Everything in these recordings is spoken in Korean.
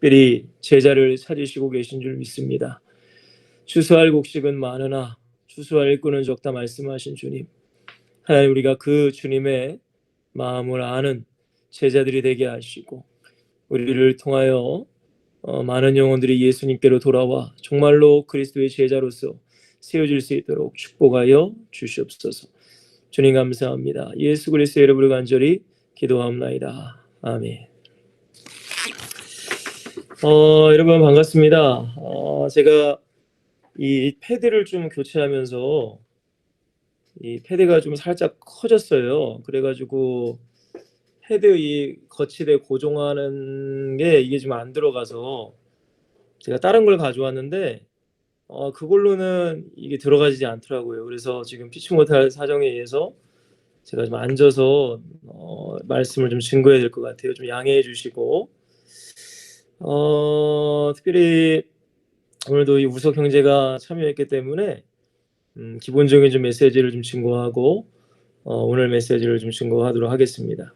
특별히 제자를 찾으시고 계신 줄 믿습니다. 추수할 곡식은 많으나 추수할 일꾼은 적다 말씀하신 주님, 하나님, 우리가 그 주님의 마음을 아는 제자들이 되게 하시고 우리를 통하여 많은 영혼들이 예수님께로 돌아와 정말로 그리스도의 제자로서 세워질 수 있도록 축복하여 주시옵소서. 주님 감사합니다. 예수 그리스도의 이름으로 간절히 기도합나이다. 아멘. 여러분 반갑습니다. 제가 이 패드를 좀 교체하면서 이 패드가 좀 살짝 커졌어요. 그래가지고 패드 이 거치대 고정하는 게 이게 좀 안 들어가서 제가 다른 걸 가져왔는데 그걸로는 이게 들어가지 않더라고요. 그래서 지금 피치 못할 사정에 의해서 제가 좀 앉아서 말씀을 좀 증거해야 될 것 같아요. 좀 양해해 주시고, 특별히 오늘도 이 우석 형제가 참여했기 때문에 기본적인 좀 메시지를 좀 증거하고 오늘 메시지를 좀 증거하도록 하겠습니다.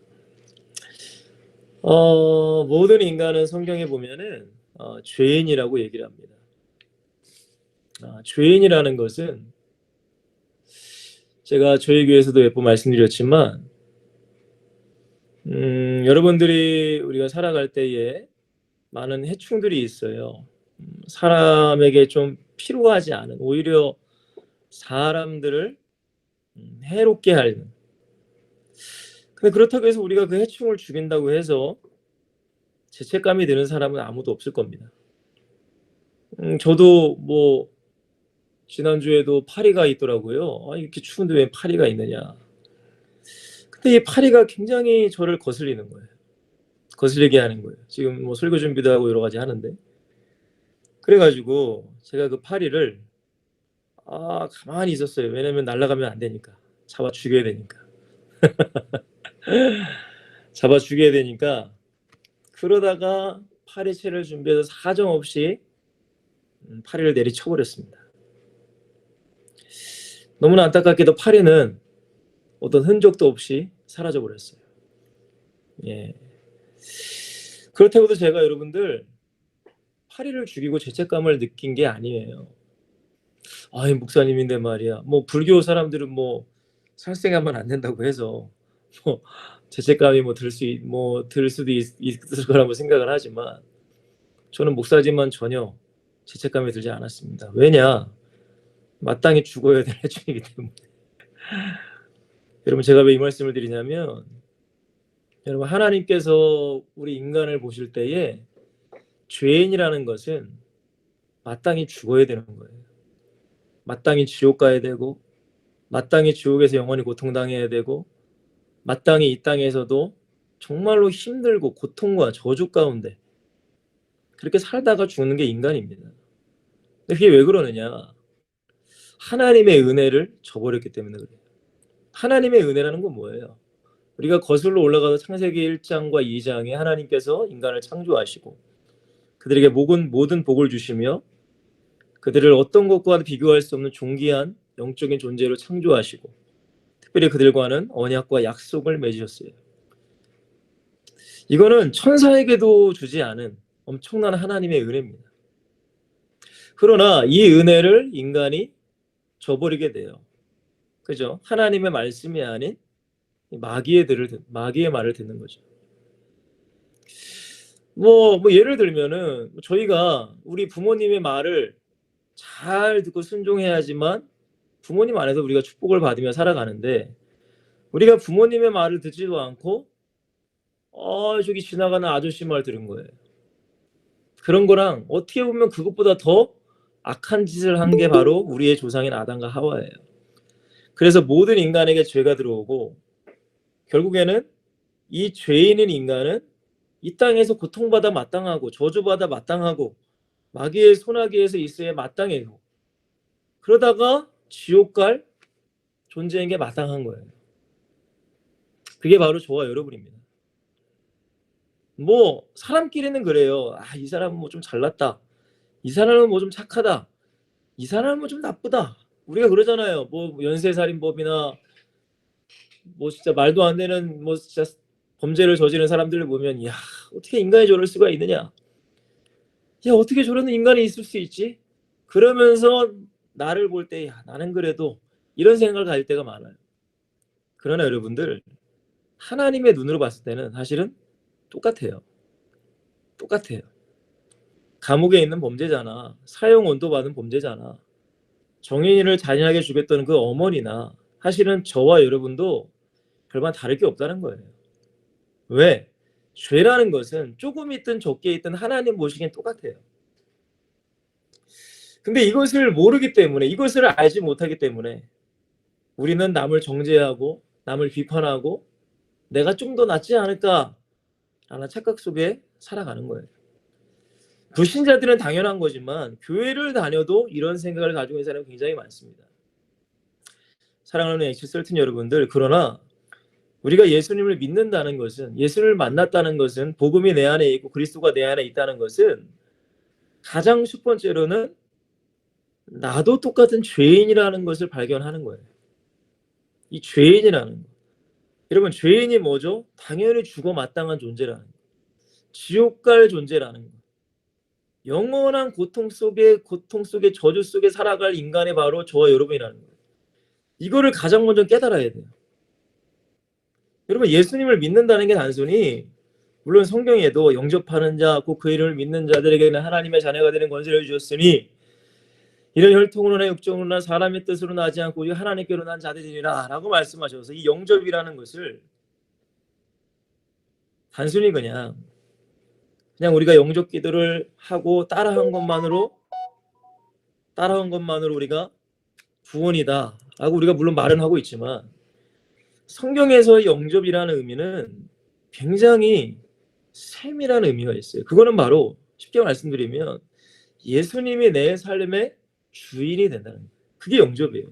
모든 인간은 성경에 보면은 죄인이라고 얘기를 합니다. 죄인이라는 것은 제가 저희 교회에서도 몇 번 말씀드렸지만 여러분들이 우리가 살아갈 때에 많은 해충들이 있어요. 사람에게 좀 필요하지 않은, 오히려 사람들을 해롭게 하는. 근데 그렇다고 해서 우리가 그 해충을 죽인다고 해서 죄책감이 드는 사람은 아무도 없을 겁니다. 저도 뭐 지난주에도 파리가 있더라고요. 이렇게 추운데 왜 파리가 있느냐. 근데 이 파리가 굉장히 저를 거슬리는 거예요. 거슬리게 하는 거예요. 지금 뭐 설교 준비도 하고 여러 가지 하는데, 그래가지고 제가 그 파리를 가만히 있었어요. 왜냐면 날아가면 안 되니까, 잡아 죽여야 되니까. 잡아 죽여야 되니까. 그러다가 파리채를 준비해서 사정없이 파리를 내리쳐버렸습니다. 너무나 안타깝게도 파리는 어떤 흔적도 없이 사라져버렸어요. 예. 그렇다고 해도 제가 여러분들 파리를 죽이고 죄책감을 느낀 게 아니에요. 목사님인데 말이야. 뭐 불교 사람들은 뭐 살생하면 안 된다고 해서 뭐 죄책감이 들 수도 있을 거라고 생각을 하지만, 저는 목사지만 전혀 죄책감이 들지 않았습니다. 왜냐? 마땅히 죽어야 될 해충이기 때문에. 여러분, 제가 왜 이 말씀을 드리냐면, 여러분, 하나님께서 우리 인간을 보실 때에 죄인이라는 것은 마땅히 죽어야 되는 거예요. 마땅히 지옥 가야 되고, 마땅히 지옥에서 영원히 고통당해야 되고, 마땅히 이 땅에서도 정말로 힘들고 고통과 저주 가운데 그렇게 살다가 죽는 게 인간입니다. 근데 그게 왜 그러느냐? 하나님의 은혜를 저버렸기 때문에 그래요. 하나님의 은혜라는 건 뭐예요? 우리가 거슬러 올라가서 창세기 1장과 2장에 하나님께서 인간을 창조하시고 그들에게 모든 복을 주시며 그들을 어떤 것과도 비교할 수 없는 존귀한 영적인 존재로 창조하시고 특별히 그들과는 언약과 약속을 맺으셨어요. 이거는 천사에게도 주지 않은 엄청난 하나님의 은혜입니다. 그러나 이 은혜를 인간이 저버리게 돼요. 그죠? 하나님의 말씀이 아닌 마귀의 말을 듣는 거죠. 뭐 예를 들면은 저희가 우리 부모님의 말을 잘 듣고 순종해야지만 부모님 안에서 우리가 축복을 받으며 살아가는데, 우리가 부모님의 말을 듣지도 않고 저기 지나가는 아저씨 말 들은 거예요. 그런 거랑 어떻게 보면 그것보다 더 악한 짓을 한 게 바로 우리의 조상인 아담과 하와예요. 그래서 모든 인간에게 죄가 들어오고 결국에는 이 죄인인 인간은 이 땅에서 고통받아 마땅하고 저주받아 마땅하고 마귀의 소나기에서 있어야 마땅해요. 그러다가 지옥 갈 존재인 게 마땅한 거예요. 그게 바로 저와 여러분입니다. 뭐 사람끼리는 그래요. 이 사람은 뭐 좀 잘났다. 이 사람은 뭐 좀 착하다. 이 사람은 뭐 좀 나쁘다. 우리가 그러잖아요. 뭐 연쇄살인범이나 뭐 진짜 말도 안 되는 뭐 진짜 범죄를 저지른 사람들을 보면 어떻게 인간이 저럴 수가 있느냐. 야, 어떻게 저런 인간이 있을 수 있지? 그러면서 나를 볼 때, 야, 나는 그래도 이런 생각을 가질 때가 많아요. 그러나 여러분들, 하나님의 눈으로 봤을 때는 사실은 똑같아요. 똑같아요. 감옥에 있는 범죄자나 사형 온도 받은 범죄자나 정인이를 잔인하게 죽였던 그 어머니나 사실은 저와 여러분도 별반 다를 게 없다는 거예요. 왜? 죄라는 것은 조금 있든 적게 있든 하나님 보시기엔 똑같아요. 근데 이것을 모르기 때문에, 이것을 알지 못하기 때문에 우리는 남을 정죄하고 남을 비판하고 내가 좀 더 낫지 않을까 라는 착각 속에 살아가는 거예요. 불신자들은 당연한 거지만 교회를 다녀도 이런 생각을 가지고 있는 사람이 굉장히 많습니다. 사랑하는 H13 여러분들, 그러나 우리가 예수님을 믿는다는 것은, 예수를 만났다는 것은, 복음이 내 안에 있고 그리스도가 내 안에 있다는 것은 가장 첫 번째로는 나도 똑같은 죄인이라는 것을 발견하는 거예요. 이 죄인이라는 거. 여러분, 죄인이 뭐죠? 당연히 죽어 마땅한 존재라는 거. 지옥 갈 존재라는 거. 영원한 고통 속에 저주 속에 살아갈 인간이 바로 저와 여러분이라는 거예요. 이거를 가장 먼저 깨달아야 돼요. 여러분, 예수님을 믿는다는 게 단순히, 물론 성경에도 영접하는 자, 곧 그 이름을 믿는 자들에게는 하나님의 자녀가 되는 권세를 주셨으니 이런 혈통으로나 육정으로나 사람의 뜻으로 나지 않고 하나님께로 난 자들이니라 라고 말씀하셔서 이 영접이라는 것을 단순히 그냥 우리가 영접 기도를 하고 따라한 것만으로 우리가 구원이다 라고 우리가 물론 말은 하고 있지만, 성경에서의 영접이라는 의미는 굉장히 세밀한 의미가 있어요. 그거는 바로 쉽게 말씀드리면 예수님이 내 삶의 주인이 된다는 거예요. 그게 영접이에요.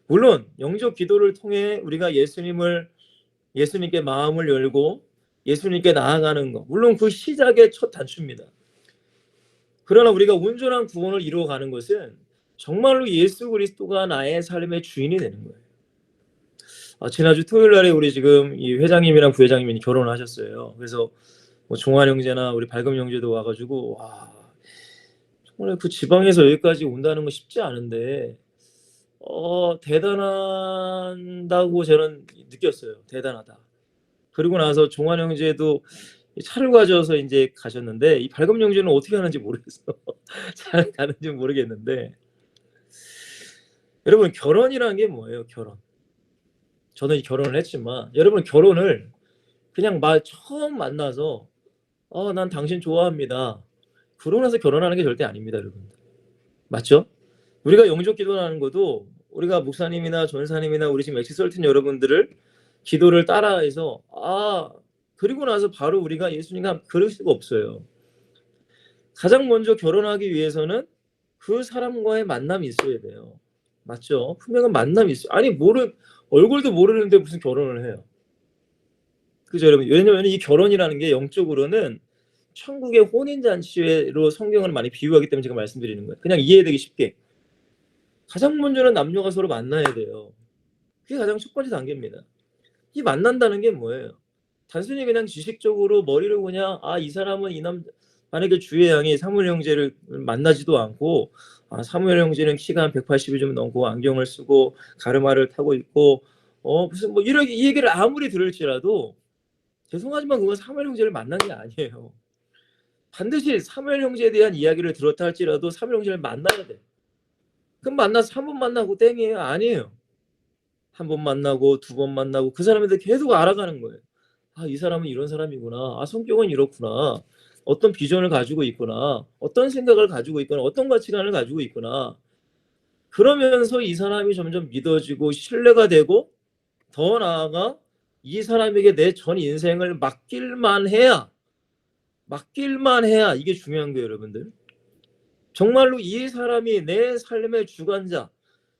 물론 영접 기도를 통해 우리가 예수님께 마음을 열고 예수님께 나아가는 것, 물론 그 시작의 첫 단추입니다. 그러나 우리가 온전한 구원을 이루어가는 것은 정말로 예수 그리스도가 나의 삶의 주인이 되는 거예요. 지난주 토요일 날에 우리 지금 이 회장님이랑 부회장님이 결혼을 하셨어요. 그래서 뭐 종환 형제나 우리 밝음 형제도 와가지고, 와, 정말 그 지방에서 여기까지 온다는 거 쉽지 않은데 대단하다고 저는 느꼈어요. 대단하다. 그리고 나서 종환 형제도 차를 가져서 이제 가셨는데, 이 밝음 형제는 어떻게 하는지 모르겠어. 잘 가는지 모르겠는데, 여러분, 결혼이라는 게 뭐예요? 결혼. 저는 결혼을 했지만, 여러분, 결혼을 그냥 처음 만나서 난 당신 좋아합니다, 그러고 나서 결혼하는 게 절대 아닙니다, 여러분. 맞죠? 우리가 영접 기도하는 것도 우리가 목사님이나 전사님이나 우리 지금 엑시설틴 여러분들을 기도를 따라해서 그리고 나서 바로 우리가 예수님과 그럴 수가 없어요. 가장 먼저 결혼하기 위해서는 그 사람과의 만남이 있어야 돼요. 맞죠? 분명한 만남이 있어요. 아니, 얼굴도 모르는데 무슨 결혼을 해요. 그죠, 여러분? 왜냐면 이 결혼이라는 게 영적으로는 천국의 혼인잔치로 성경을 많이 비유하기 때문에 제가 말씀드리는 거예요. 그냥 이해되기 쉽게. 가장 먼저는 남녀가 서로 만나야 돼요. 그게 가장 첫 번째 단계입니다. 이 만난다는 게 뭐예요? 단순히 그냥 지식적으로 머리로 그냥 이 사람은 만약에 주의 양이 사무엘 형제를 만나지도 않고, 사무엘 형제는 키가 한 180이 좀 넘고 안경을 쓰고 가르마를 타고 있고 무슨 뭐 이렇게 이 얘기를 아무리 들을지라도 죄송하지만 그건 사무엘 형제를 만난 게 아니에요. 반드시 사무엘 형제에 대한 이야기를 들었다 할지라도 사무엘 형제를 만나야 돼. 그럼 만나서 한 번 만나고 땡이에요? 아니에요. 한 번 만나고 두 번 만나고 그 사람에 대해 계속 알아가는 거예요. 이 사람은 이런 사람이구나. 성격은 이렇구나. 어떤 비전을 가지고 있구나. 어떤 생각을 가지고 있구나. 어떤 가치관을 가지고 있구나. 그러면서 이 사람이 점점 믿어지고 신뢰가 되고, 더 나아가 이 사람에게 내 전 인생을 맡길만 해야 이게 중요한 거예요, 여러분들. 정말로 이 사람이 내 삶의 주관자,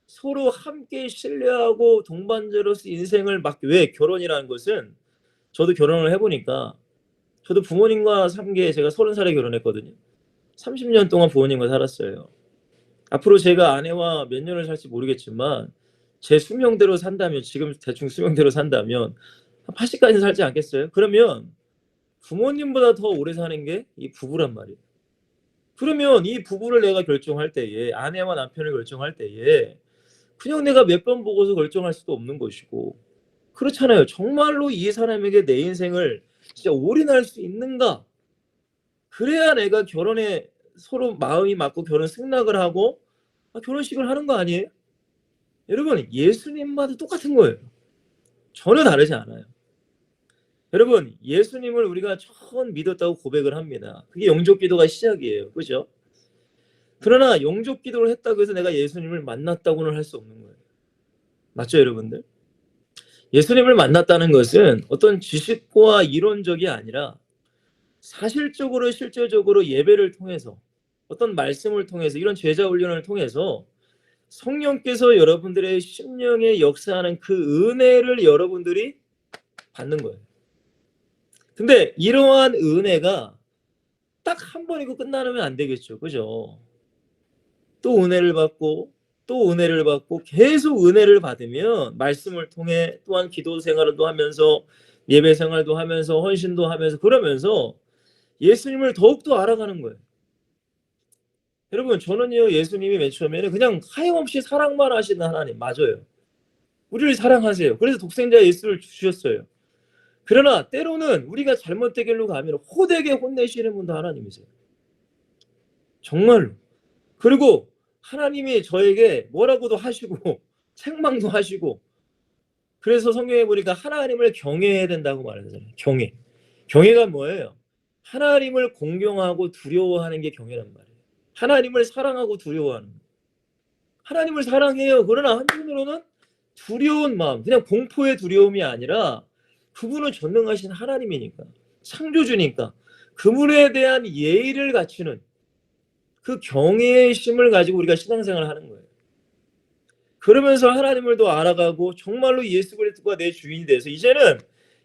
서로 함께 신뢰하고 동반자로서 인생을 왜 결혼이라는 것은, 저도 결혼을 해보니까, 저도 부모님과 제가 30살에 결혼했거든요. 30년 동안 부모님과 살았어요. 앞으로 제가 아내와 몇 년을 살지 모르겠지만 제 수명대로 산다면, 지금 대충 수명대로 산다면 한 80까지 살지 않겠어요? 그러면 부모님보다 더 오래 사는 게 이 부부란 말이에요. 그러면 이 부부를 내가 결정할 때에, 아내와 남편을 결정할 때에 그냥 내가 몇 번 보고서 결정할 수도 없는 것이고, 그렇잖아요. 정말로 이 사람에게 내 인생을 진짜 올인할 수 있는가? 그래야 내가 결혼에 서로 마음이 맞고 결혼 승낙을 하고 결혼식을 하는 거 아니에요? 여러분, 예수님마다 똑같은 거예요. 전혀 다르지 않아요. 여러분, 예수님을 우리가 처음 믿었다고 고백을 합니다. 그게 영접기도가 시작이에요. 그죠? 그러나 영접기도를 했다고 해서 내가 예수님을 만났다고는 할 수 없는 거예요. 맞죠, 여러분들? 예수님을 만났다는 것은 어떤 지식과 이론적이 아니라 사실적으로 실제적으로 예배를 통해서, 어떤 말씀을 통해서, 이런 제자 훈련을 통해서 성령께서 여러분들의 심령에 역사하는 그 은혜를 여러분들이 받는 거예요. 근데 이러한 은혜가 딱 한 번이고 끝나면 안 되겠죠. 그죠? 또 은혜를 받고 또 은혜를 받고 계속 은혜를 받으면 말씀을 통해 또한 기도 생활도 하면서 예배 생활도 하면서 헌신도 하면서 그러면서 예수님을 더욱더 알아가는 거예요. 여러분, 저는요, 예수님이 맨 처음에는 그냥 하염없이 사랑만 하시는 하나님 맞아요. 우리를 사랑하세요. 그래서 독생자 예수를 주셨어요. 그러나 때로는 우리가 잘못된 길로 가면 호되게 혼내시는 분도 하나님이세요. 정말로. 그리고 하나님이 저에게 뭐라고도 하시고 책망도 하시고, 그래서 성경에 보니까 하나님을 경외해야 된다고 말하잖아요. 경외. 경외가 뭐예요? 하나님을 공경하고 두려워하는 게 경외란 말이에요. 하나님을 사랑하고 두려워하는 거예요. 하나님을 사랑해요. 그러나 한편으로는 두려운 마음, 그냥 공포의 두려움이 아니라 그분은 전능하신 하나님이니까, 창조주니까 그분에 대한 예의를 갖추는 그 경외의 심을 가지고 우리가 신앙생활을 하는 거예요. 그러면서 하나님을 더 알아가고 정말로 예수 그리스도가 내 주인이 돼서 이제는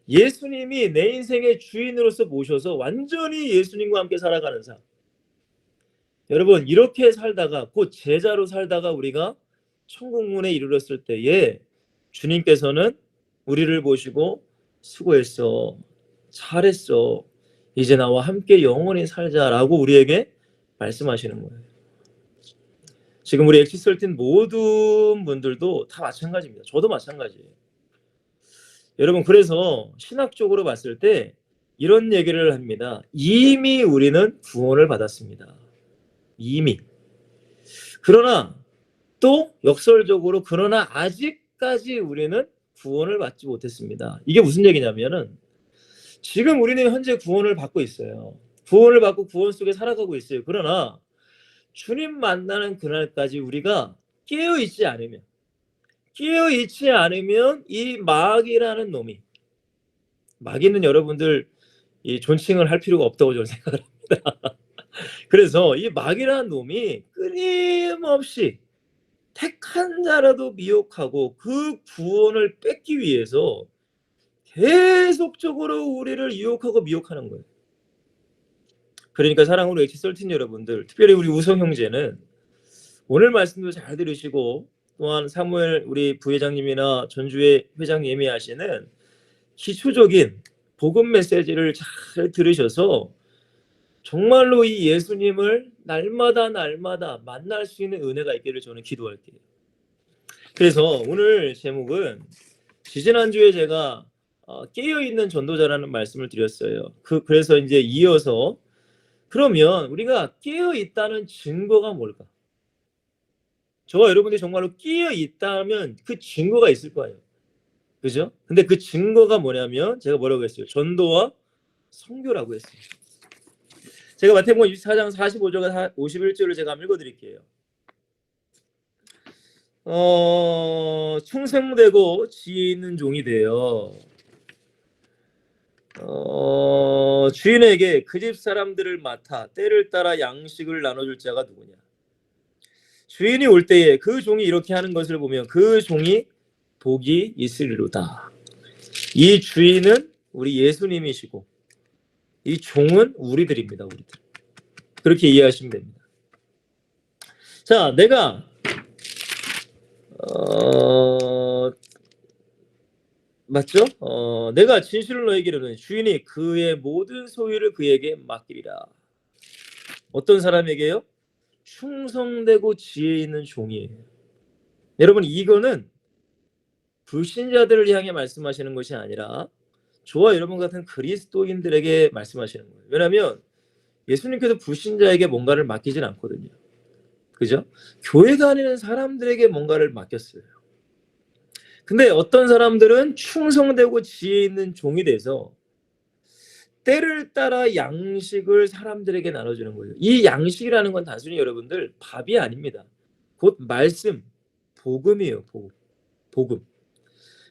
예수님이 내 인생의 주인으로서 모셔서 완전히 예수님과 함께 살아가는 삶. 여러분, 이렇게 살다가 곧 제자로 살다가 우리가 천국문에 이르렀을 때에 주님께서는 우리를 보시고 수고했어, 잘했어, 이제 나와 함께 영원히 살자라고 우리에게 말씀하시는 거예요. 지금 우리 엑시설틴 모든 분들도 다 마찬가지입니다. 저도 마찬가지예요. 여러분, 그래서 신학적으로 봤을 때 이런 얘기를 합니다. 이미 우리는 구원을 받았습니다. 이미. 그러나 또 역설적으로 그러나 아직까지 우리는 구원을 받지 못했습니다. 이게 무슨 얘기냐면은 지금 우리는 현재 구원을 받고 있어요. 구원을 받고 구원 속에 살아가고 있어요. 그러나 주님 만나는 그날까지 우리가 깨어있지 않으면 이 마귀라는 놈이, 마귀는 여러분들 이 존칭을 할 필요가 없다고 저는 생각을 합니다. 그래서 이 마귀라는 놈이 끊임없이 택한 자라도 미혹하고 그 구원을 뺏기 위해서 계속적으로 우리를 유혹하고 미혹하는 거예요. 그러니까 사랑하는 엑시설틴 여러분들, 특별히 우리 우성 형제는 오늘 말씀도 잘 들으시고 또한 사무엘 우리 부회장님이나 전주회 회장 예매하시는 기초적인 복음 메시지를 잘 들으셔서 정말로 이 예수님을 날마다 만날 수 있는 은혜가 있기를 저는 기도할게요. 그래서 오늘 제목은 지지난주에 제가 깨어있는 전도자라는 말씀을 드렸어요. 그래서 이제 이어서 그러면 우리가 깨어있다는 증거가 뭘까? 저와 여러분들이 정말로 깨어있다면 그 증거가 있을 거예요. 그죠? 근데 그 증거가 뭐냐면 제가 뭐라고 했어요? 전도와 선교라고 했어요. 제가 마태복음 24장 45절과 51절을 제가 한번 읽어드릴게요. 충성되고 지혜 있는 종이 되어 주인에게 그 집 사람들을 맡아 때를 따라 양식을 나눠줄 자가 누구냐? 주인이 올 때에 그 종이 이렇게 하는 것을 보면 그 종이 복이 있으리로다. 이 주인은 우리 예수님이시고 이 종은 우리들입니다. 우리들. 그렇게 이해하시면 됩니다. 자, 내가 맞죠? 내가 진실을 너에게 이르노니 주인이 그의 모든 소유를 그에게 맡기리라. 어떤 사람에게요? 충성되고 지혜 있는 종이에요. 여러분, 이거는 불신자들을 향해 말씀하시는 것이 아니라 저와 여러분 같은 그리스도인들에게 말씀하시는 거예요. 왜냐하면 예수님께서 불신자에게 뭔가를 맡기진 않거든요. 그죠? 교회 다니는 사람들에게 뭔가를 맡겼어요. 근데 어떤 사람들은 충성되고 지혜 있는 종이 돼서 때를 따라 양식을 사람들에게 나눠주는 거예요. 이 양식이라는 건 단순히 여러분들 밥이 아닙니다. 곧 말씀, 복음이에요. 복음.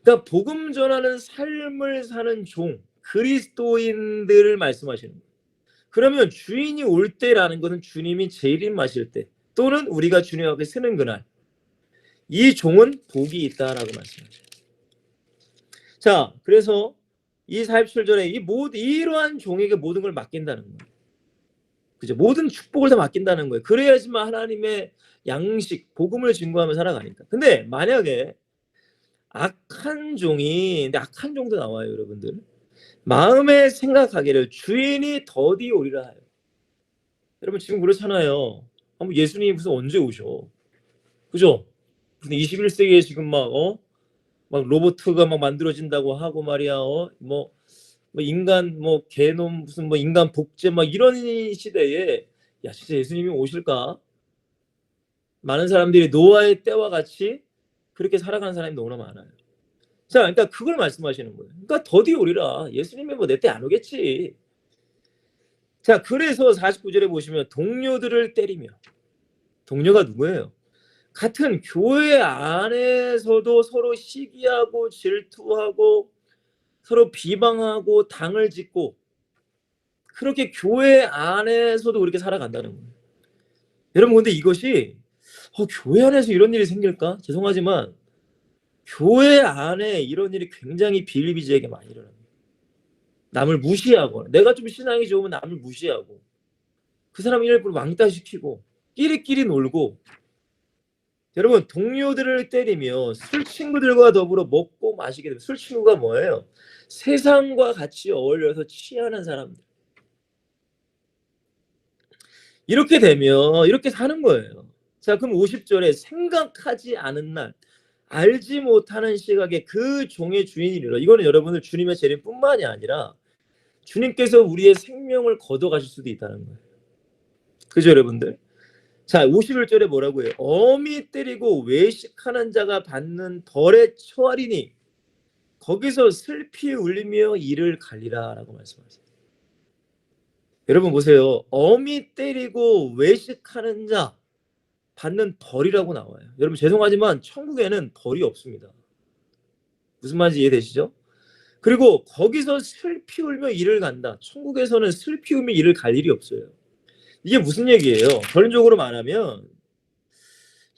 그러니까 복음 전하는 삶을 사는 종, 그리스도인들을 말씀하시는 거예요. 그러면 주인이 올 때라는 것은 주님이 재림 마실 때 또는 우리가 주님 앞에 서는 그날, 이 종은 복이 있다라고 말씀하셔요. 자, 그래서 이 47절에 이러한 종에게 모든 걸 맡긴다는 거예요. 그죠? 모든 축복을 다 맡긴다는 거예요. 그래야지만 하나님의 양식, 복음을 증거하며 살아가니까. 근데 만약에 악한 종도 나와요, 여러분들. 마음에 생각하기를 주인이 더디 오리라 하여. 여러분 지금 그렇잖아요. 예수님이 무슨 언제 오셔? 그죠? 무슨 21세기에 지금 막 로봇가 막 만들어진다고 하고 말이야. 뭐 인간 개놈 무슨 인간 복제 막 이런 시대에 야 진짜 예수님이 오실까? 많은 사람들이 노아의 때와 같이 그렇게 살아가는 사람이 너무나 많아요. 자, 그러니까 그걸 말씀하시는 거예요. 그러니까 더디 오리라. 예수님이 내 때 안 오겠지. 자, 그래서 49절에 보시면 동료들을 때리며. 동료가 누구예요? 같은 교회 안에서도 서로 시기하고 질투하고 서로 비방하고 당을 짓고 그렇게 교회 안에서도 그렇게 살아간다는 거예요. 여러분 근데 이것이 교회 안에서 이런 일이 생길까? 죄송하지만 교회 안에 이런 일이 굉장히 비일비재하게 많이 일어납니다. 남을 무시하고 내가 좀 신앙이 좋으면 남을 무시하고 그 사람 일부러 왕따시키고 끼리끼리 놀고 여러분 동료들을 때리며 술 친구들과 더불어 먹고 마시게 되면 술 친구가 뭐예요? 세상과 같이 어울려서 취하는 사람들. 이렇게 되면 이렇게 사는 거예요. 자, 그럼 50절에 생각하지 않은 날 알지 못하는 시각에 그 종의 주인이 이르러. 이거는 여러분들 주님의 재림뿐만이 아니라 주님께서 우리의 생명을 걷어가실 수도 있다는 거예요. 그죠 여러분들? 자, 51절에 뭐라고 해요? 어미 때리고 외식하는 자가 받는 벌에 처하리니 거기서 슬피 울리며 이를 갈리라 라고 말씀하세요. 여러분 보세요. 어미 때리고 외식하는 자 받는 벌이라고 나와요. 여러분 죄송하지만 천국에는 벌이 없습니다. 무슨 말인지 이해되시죠? 그리고 거기서 슬피 울며 이를 간다. 천국에서는 슬피 울며 이를 갈 일이 없어요. 이게 무슨 얘기예요? 결론적으로 말하면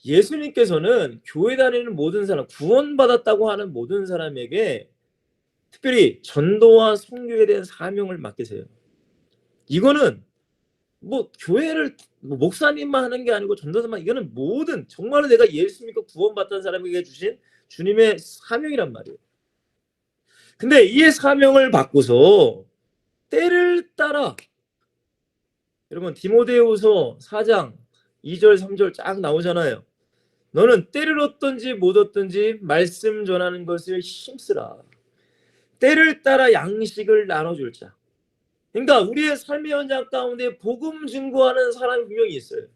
예수님께서는 교회 다니는 모든 사람, 구원받았다고 하는 모든 사람에게 특별히 전도와 선교에 대한 사명을 맡기세요. 이거는 교회를 목사님만 하는 게 아니고 전도사만, 이거는 모든 정말로 내가 예수 믿고 구원받던 사람에게 주신 주님의 사명이란 말이에요. 근데 이 사명을 받고서 때를 따라 여러분 디모데후서 4장 2절 3절 쫙 나오잖아요. 너는 때를 얻든지 못 얻든지 말씀 전하는 것을 힘쓰라. 때를 따라 양식을 나눠줄 자. 그러니까 우리의 삶의 현장 가운데 복음 증거하는 사람이 분명히 있어요.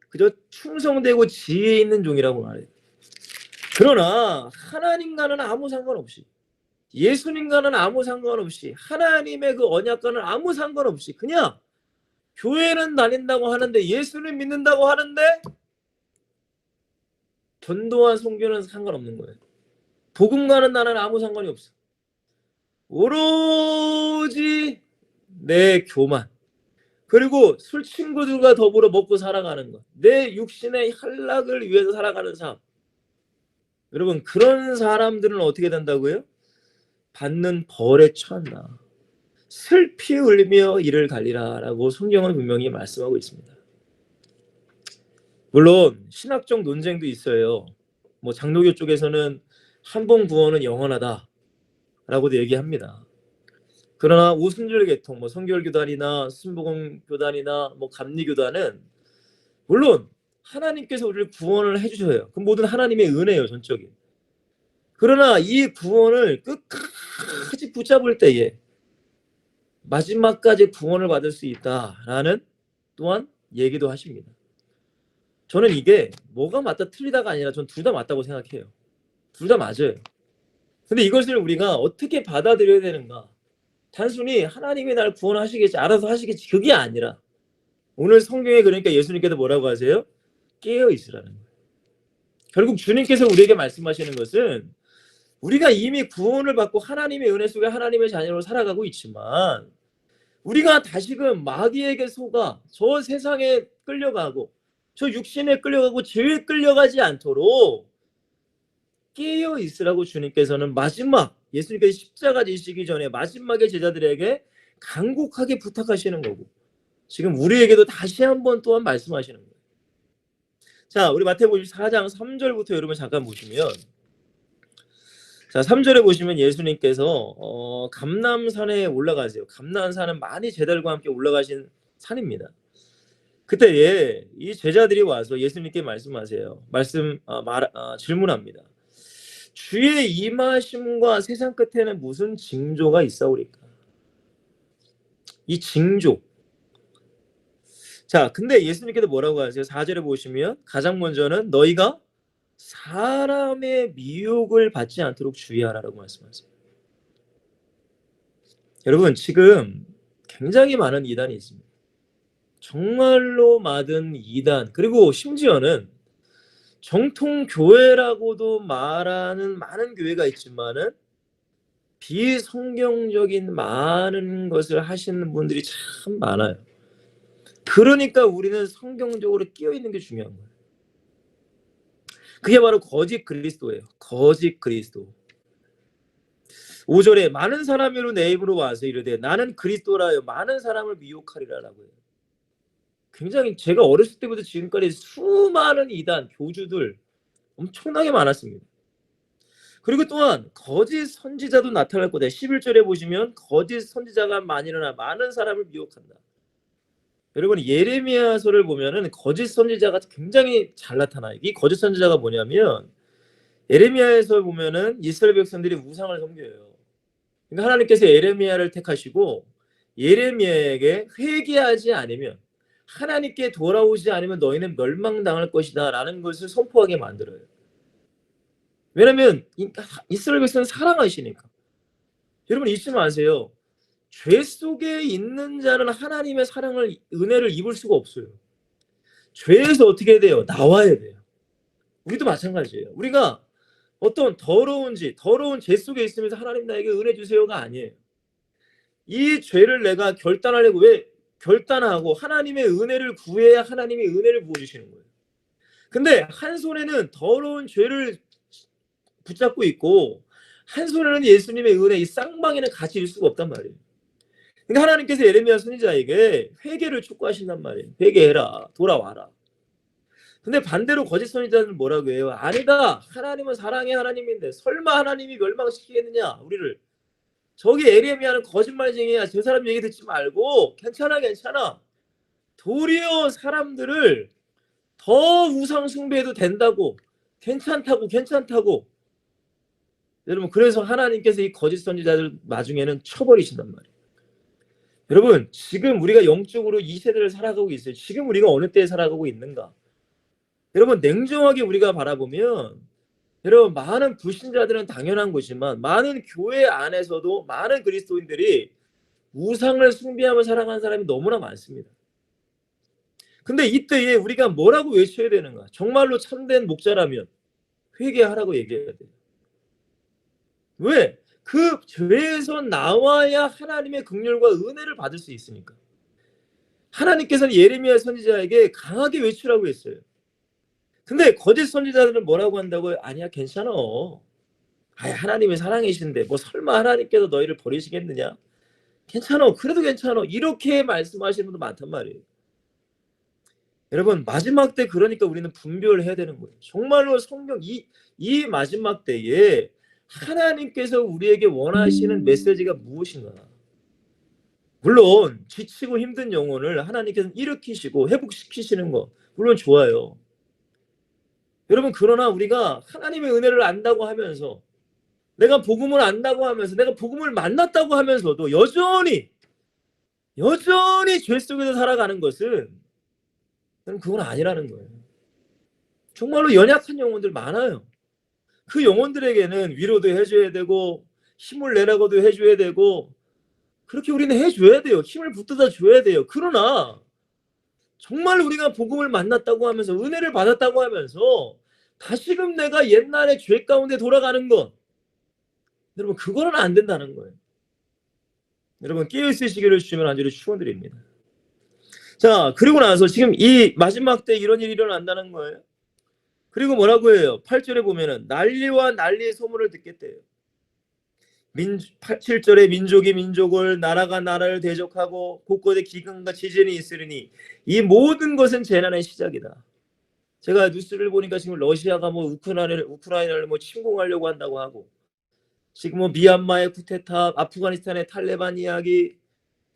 그저 충성되고 지혜 있는 종이라고 말해요. 그러나 하나님과는 아무 상관없이, 예수님과는 아무 상관없이, 하나님의 그 언약과는 아무 상관없이 그냥 교회는 다닌다고 하는데 예수를 믿는다고 하는데 전도와 선교는 상관없는 거예요. 복음과는 나는 아무 상관이 없어. 오로지 내 교만, 그리고 술 친구들과 더불어 먹고 살아가는 것, 내 육신의 혈락을 위해서 살아가는 삶. 여러분 그런 사람들은 어떻게 된다고요? 받는 벌에 처한다. 슬피 울며 이를 갈리라 라고 성경은 분명히 말씀하고 있습니다. 물론 신학적 논쟁도 있어요. 장로교 쪽에서는 한 번 구원은 영원하다 라고도 얘기합니다. 그러나 오순절 계통, 뭐 성결교단이나 순복음교단이나 뭐 감리교단은 물론 하나님께서 우리를 구원을 해주셔요. 그 모든 하나님의 은혜예요, 전적인. 그러나 이 구원을 끝까지 붙잡을 때에 마지막까지 구원을 받을 수 있다라는 또한 얘기도 하십니다. 저는 이게 뭐가 맞다 틀리다가 아니라 전 둘 다 맞다고 생각해요. 둘 다 맞아요. 근데 이것을 우리가 어떻게 받아들여야 되는가? 단순히 하나님이 날 구원하시겠지, 알아서 하시겠지, 그게 아니라 오늘 성경에 그러니까 예수님께서 뭐라고 하세요? 깨어 있으라는 거예요. 결국 주님께서 우리에게 말씀하시는 것은 우리가 이미 구원을 받고 하나님의 은혜 속에 하나님의 자녀로 살아가고 있지만 우리가 다시금 마귀에게 속아 저 세상에 끌려가고 저 육신에 끌려가고 죄에 끌려가지 않도록 깨어 있으라고 주님께서는 마지막 예수님께서 십자가 지시기 전에 마지막에 제자들에게 간곡하게 부탁하시는 거고 지금 우리에게도 다시 한번 또한 말씀하시는 거예요. 자, 우리 마태복음 4장 3절부터 여러분 잠깐 보시면, 자 3절에 보시면 예수님께서 감람산에 올라가세요. 감람산은 많이 제자들과 함께 올라가신 산입니다. 그때에 이 제자들이 와서 예수님께 말씀하세요. 질문합니다. 주의 임하심과 세상 끝에는 무슨 징조가 있사오리까? 이 징조. 자, 근데 예수님께서 뭐라고 하세요? 4절에 보시면 가장 먼저는 너희가 사람의 미혹을 받지 않도록 주의하라고 말씀하세요. 여러분, 지금 굉장히 많은 이단이 있습니다. 정말로 많은 이단, 그리고 심지어는 정통 교회라고도 말하는 많은 교회가 있지만은 비성경적인 많은 것을 하시는 분들이 참 많아요. 그러니까 우리는 성경적으로 끼어 있는 게 중요한 거예요. 그게 바로 거짓 그리스도예요. 거짓 그리스도. 5절에 많은 사람으로 내 입으로 와서 이르되 나는 그리스도라여 많은 사람을 미혹하리라라고 해요. 굉장히 제가 어렸을 때부터 지금까지 수많은 이단, 교주들 엄청나게 많았습니다. 그리고 또한 거짓 선지자도 나타날 거다. 11절에 보시면 거짓 선지자가 많이 일어나 많은 사람을 미혹한다. 여러분 예레미야서를 보면은 거짓 선지자가 굉장히 잘 나타나요. 이 거짓 선지자가 뭐냐면 예레미야에서 보면은 이스라엘 백성들이 우상을 섬겨요. 그러니까 하나님께서 예레미야를 택하시고 예레미야에게 회개하지 않으면 하나님께 돌아오지 않으면 너희는 멸망당할 것이다 라는 것을 선포하게 만들어요. 왜냐하면 이스라엘 백성은 사랑하시니까. 여러분 잊지 마세요. 죄 속에 있는 자는 하나님의 사랑을 은혜를 입을 수가 없어요. 죄에서 어떻게 돼요? 나와야 돼요. 우리도 마찬가지예요. 우리가 어떤 더러운 죄 속에 있으면서 하나님 나에게 은혜 주세요가 아니에요. 이 죄를 내가 결단하려고 왜 결단하고 하나님의 은혜를 구해야 하나님의 은혜를 부어주시는 거예요. 근데 한 손에는 더러운 죄를 붙잡고 있고 한 손에는 예수님의 은혜 이 쌍방에는 같이 있을 수가 없단 말이에요. 그러니까 하나님께서 예레미야 선지자에게 회개를 촉구하신단 말이에요. 회개해라. 돌아와라. 근데 반대로 거짓 선지자는 뭐라고 해요? 아니다. 하나님은 사랑의 하나님인데 설마 하나님이 멸망시키겠느냐 우리를. 저기 예레미야는 거짓말쟁이야. 저 사람 얘기 듣지 말고 괜찮아. 도리어 사람들을 더 우상 숭배해도 된다고. 괜찮다고. 여러분 그래서 하나님께서 이 거짓 선지자들 나중에는 쳐버리신단 말이에요. 여러분 지금 우리가 영적으로 이 세대를 살아가고 있어요. 지금 우리가 어느 때에 살아가고 있는가? 여러분 냉정하게 우리가 바라보면 여러분 많은 불신자들은 당연한 것이지만 많은 교회 안에서도 많은 그리스도인들이 우상을 숭배하며 살아가는 사람이 너무나 많습니다. 근데 이때에 우리가 뭐라고 외쳐야 되는가? 정말로 참된 목자라면 회개하라고 얘기해야 돼요. 왜? 그 죄에서 나와야 하나님의 긍휼과 은혜를 받을 수 있으니까. 하나님께서는 예레미야 선지자에게 강하게 외치라고 했어요. 근데 거짓 선지자들은 뭐라고 한다고요? 아니야 괜찮아. 하나님의 사랑이신데 뭐 설마 하나님께서 너희를 버리시겠느냐? 괜찮아. 그래도 괜찮아. 이렇게 말씀하시는 분도 많단 말이에요. 여러분 마지막 때 그러니까 우리는 분별을 해야 되는 거예요. 정말로 성경 이 마지막 때에 하나님께서 우리에게 원하시는 메시지가 무엇인가? 물론 지치고 힘든 영혼을 하나님께서는 일으키시고 회복시키시는 거 물론 좋아요. 여러분 그러나 우리가 하나님의 은혜를 안다고 하면서 내가 복음을 안다고 하면서 내가 복음을 만났다고 하면서도 여전히 죄 속에서 살아가는 것은 그건 아니라는 거예요. 정말로 연약한 영혼들 많아요. 그 영혼들에게는 위로도 해줘야 되고 힘을 내라고도 해줘야 되고 그렇게 우리는 해줘야 돼요. 힘을 붙들어 줘야 돼요. 그러나 정말 우리가 복음을 만났다고 하면서 은혜를 받았다고 하면서 다시금 내가 옛날의 죄 가운데 돌아가는 것 여러분 그거는 안 된다는 거예요. 여러분 깨어있으시기를 주시면 간절히 축원드립니다. 자 그리고 나서 지금 이 마지막 때 이런 일이 일어난다는 거예요. 그리고 뭐라고 해요? 8절에 보면은 난리와 난리의 소문을 듣겠대요. 7절에 민족이 민족을 나라가 나라를 대적하고 곳곳에 기근과 지진이 있으리니 이 모든 것은 재난의 시작이다. 제가 뉴스를 보니까 지금 러시아가 뭐 우크라이나를 뭐 침공하려고 한다고 하고 지금 뭐 미얀마의 쿠데타, 아프가니스탄의 탈레반 이야기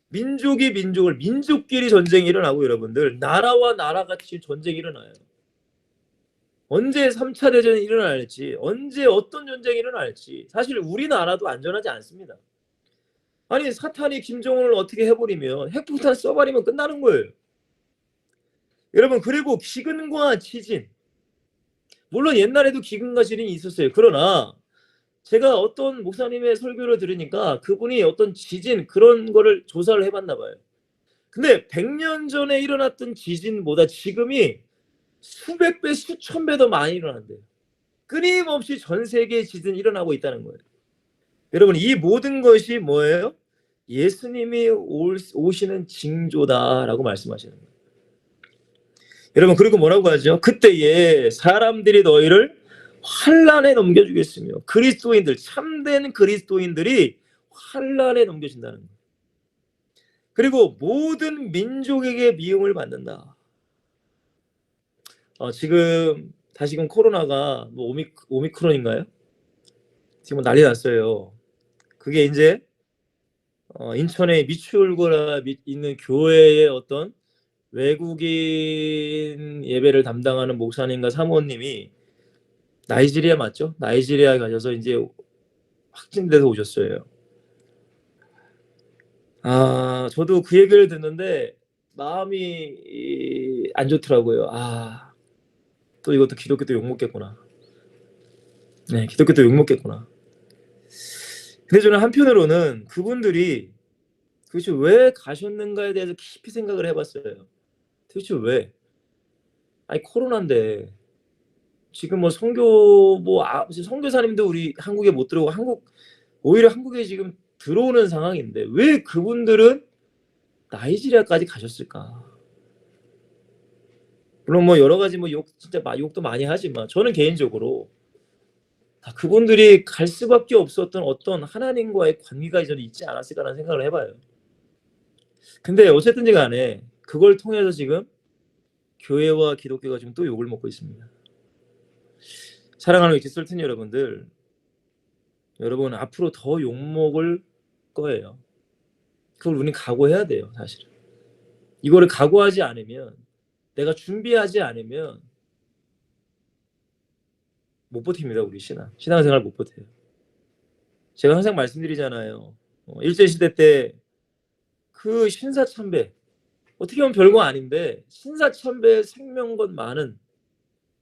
민족이 민족을 민족끼리 전쟁이 일어나고 여러분들 나라와 나라가 지금 전쟁이 일어나요. 언제 3차 대전이 일어날지 언제 어떤 전쟁이 일어날지 사실 우리나라도 안전하지 않습니다. 아니 사탄이 김정은을 어떻게 해버리면 핵폭탄 써버리면 끝나는 거예요. 여러분 그리고 기근과 지진 물론 옛날에도 기근과 지진이 있었어요. 그러나 제가 어떤 목사님의 설교를 들으니까 그분이 어떤 지진 그런 거를 조사를 해봤나 봐요. 근데 100년 전에 일어났던 지진보다 지금이 수백 배 수천 배 더 많이 일어난대요. 끊임없이 전 세계에 지진이 일어나고 있다는 거예요. 여러분 이 모든 것이 뭐예요? 예수님이 오시는 징조다라고 말씀하시는 거예요. 여러분 그리고 뭐라고 하죠? 그때에 사람들이 너희를 환난에 넘겨주겠으며 그리스도인들 참된 그리스도인들이 환난에 넘겨진다는 거예요. 그리고 모든 민족에게 미움을 받는다. 지금 다시금 코로나가 뭐 오미크론인가요? 지금 난리 났어요. 그게 이제 인천에 미추홀고라 있는 교회의 어떤 외국인 예배를 담당하는 목사님과 사모님이 나이지리아 맞죠? 나이지리아에 가셔서 이제 확진돼서 오셨어요. 저도 그 얘기를 듣는데 마음이 안 좋더라고요. 또 이것도 기독교 또 욕먹겠구나. 네, 기독교 또 욕먹겠구나. 근데 저는 한편으로는 그분들이 도대체 왜 가셨는가에 대해서 깊이 생각을 해봤어요. 도대체 왜? 아니 코로나인데 지금 뭐 선교사님도 우리 한국에 못 들어오고 오히려 한국에 지금 들어오는 상황인데 왜 그분들은 나이지리아까지 가셨을까? 물론 뭐 여러 가지 뭐 진짜 욕도 많이 하지만 저는 개인적으로 그분들이 갈 수밖에 없었던 어떤 하나님과의 관계가 저는 있지 않았을까라는 생각을 해봐요. 근데 어쨌든지 간에 그걸 통해서 지금 교회와 기독교가 지금 또 욕을 먹고 있습니다. 사랑하는 엑소스틴 여러분들, 여러분 앞으로 더 욕먹을 거예요. 그걸 우리는 각오해야 돼요. 사실은 이거를 각오하지 않으면 내가 준비하지 않으면 못 버팁니다. 우리 신앙생활 못 버텨요. 제가 항상 말씀드리잖아요. 일제시대 때 그 신사참배 어떻게 보면 별거 아닌데 신사참배 생명것 많은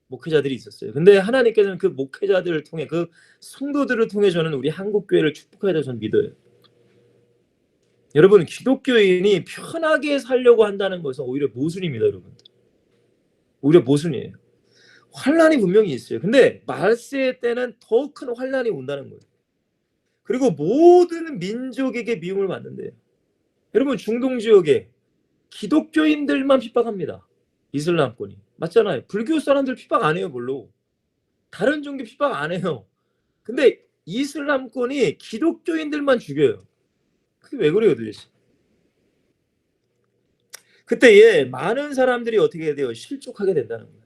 목회자들이 있었어요. 근데 하나님께서는 그 목회자들을 통해 그 성도들을 통해 저는 우리 한국교회를 축복해야 된다고 저는 믿어요. 여러분 기독교인이 편하게 살려고 한다는 것은 오히려 모순입니다. 여러분 오히려 모순이에요. 환난이 분명히 있어요. 근데 말세 때는 더 큰 환난이 온다는 거예요. 그리고 모든 민족에게 미움을 받는데요. 여러분 중동 지역에 기독교인들만 핍박합니다. 이슬람권이 맞잖아요. 불교 사람들 핍박 안 해요. 별로 다른 종교 핍박 안 해요. 근데 이슬람권이 기독교인들만 죽여요. 그게 왜 그래요 도대체? 그때에 많은 사람들이 어떻게 돼요? 실족하게 된다는 거예요.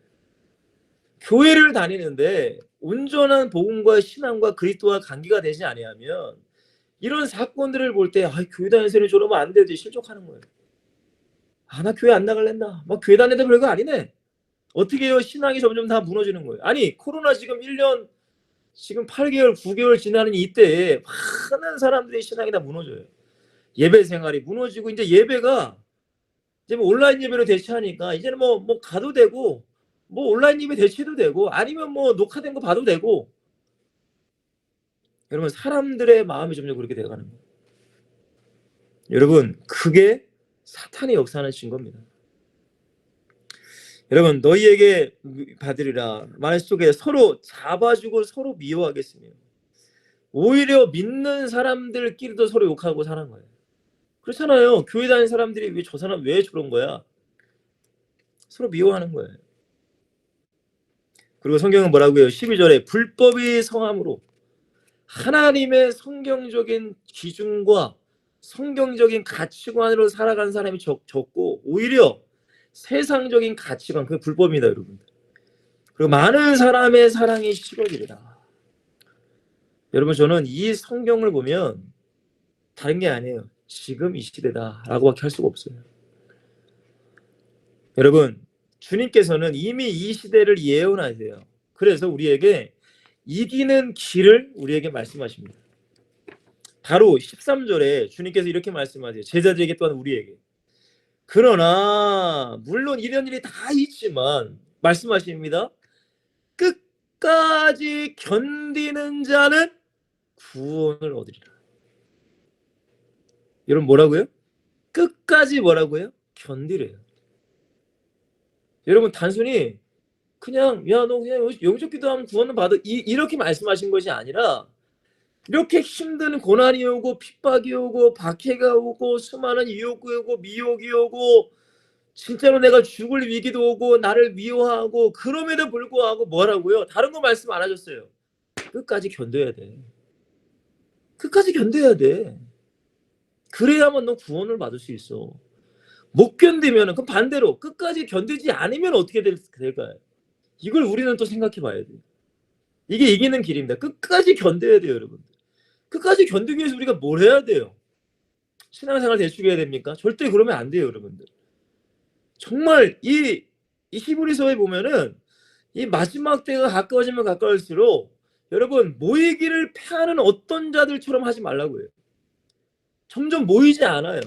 교회를 다니는데 온전한 복음과 신앙과 그리스도와 관계가 되지 아니하면 이런 사건들을 볼 때 교회 다니는 저러면 안 되지 실족하는 거예요. 나 교회 안 나갈랜다. 막 교회 다니는데 별거 아니네. 어떻게 해요? 신앙이 점점 다 무너지는 거예요. 아니 코로나 지금 1년 지금 8개월 9개월 지나는 이때에 많은 사람들의 신앙이 다 무너져요. 예배 생활이 무너지고 이제 예배가 이제 뭐 온라인 예배로 대체하니까 이제는 뭐 가도 되고 뭐 온라인 예배 대체도 되고 아니면 뭐 녹화된 거 봐도 되고 여러분 사람들의 마음이 점점 그렇게 돼가는 거예요. 여러분 그게 사탄의 역사하는 증거입니다. 여러분 너희에게 받으리라 말 속에 서로 잡아주고 서로 미워하겠으며 오히려 믿는 사람들끼리도 서로 욕하고 사는 거예요. 그렇잖아요. 교회 다니는 사람들이 왜 저 사람 왜 저런 거야? 서로 미워하는 거예요. 그리고 성경은 뭐라고 해요? 12절에 불법이 성함으로 하나님의 성경적인 기준과 성경적인 가치관으로 살아가는 사람이 적고 오히려 세상적인 가치관, 그게 불법입니다, 여러분. 그리고 많은 사람의 사랑이 식어지리라. 여러분 저는 이 성경을 보면 다른 게 아니에요. 지금 이 시대다라고밖에 할 수가 없어요. 여러분 주님께서는 이미 이 시대를 예언하세요. 그래서 우리에게 이기는 길을 우리에게 말씀하십니다. 바로 13절에 주님께서 이렇게 말씀하세요. 제자들에게 또한 우리에게. 그러나 물론 이런 일이 다 있지만 말씀하십니다. 끝까지 견디는 자는 구원을 얻으리라. 여러분 뭐라고요? 끝까지 뭐라고요? 견디래요. 여러분 단순히 그냥 야 너 그냥 영적 기도하면 구원을 받아 이렇게 말씀하신 것이 아니라 이렇게 힘든 고난이 오고 핍박이 오고 박해가 오고 수많은 유혹이 오고 미혹이 오고 진짜로 내가 죽을 위기도 오고 나를 미워하고 그럼에도 불구하고 뭐라고요? 다른 거 말씀 안 하셨어요. 끝까지 견뎌야 돼. 끝까지 견뎌야 돼. 그래야만 너 구원을 받을 수 있어. 못 견디면 그럼 반대로 끝까지 견디지 않으면 어떻게 될까요? 이걸 우리는 또 생각해 봐야 돼요. 이게 이기는 길입니다. 끝까지 견뎌야 돼요, 여러분. 끝까지 견디기 위해서 우리가 뭘 해야 돼요? 신앙생활 대충 해야 됩니까? 절대 그러면 안 돼요, 여러분들. 정말 이 히브리서에 보면은 이 마지막 때가 가까워지면 가까울수록 여러분 모이기를 패하는 어떤 자들처럼 하지 말라고 해요. 점점 모이지 않아요.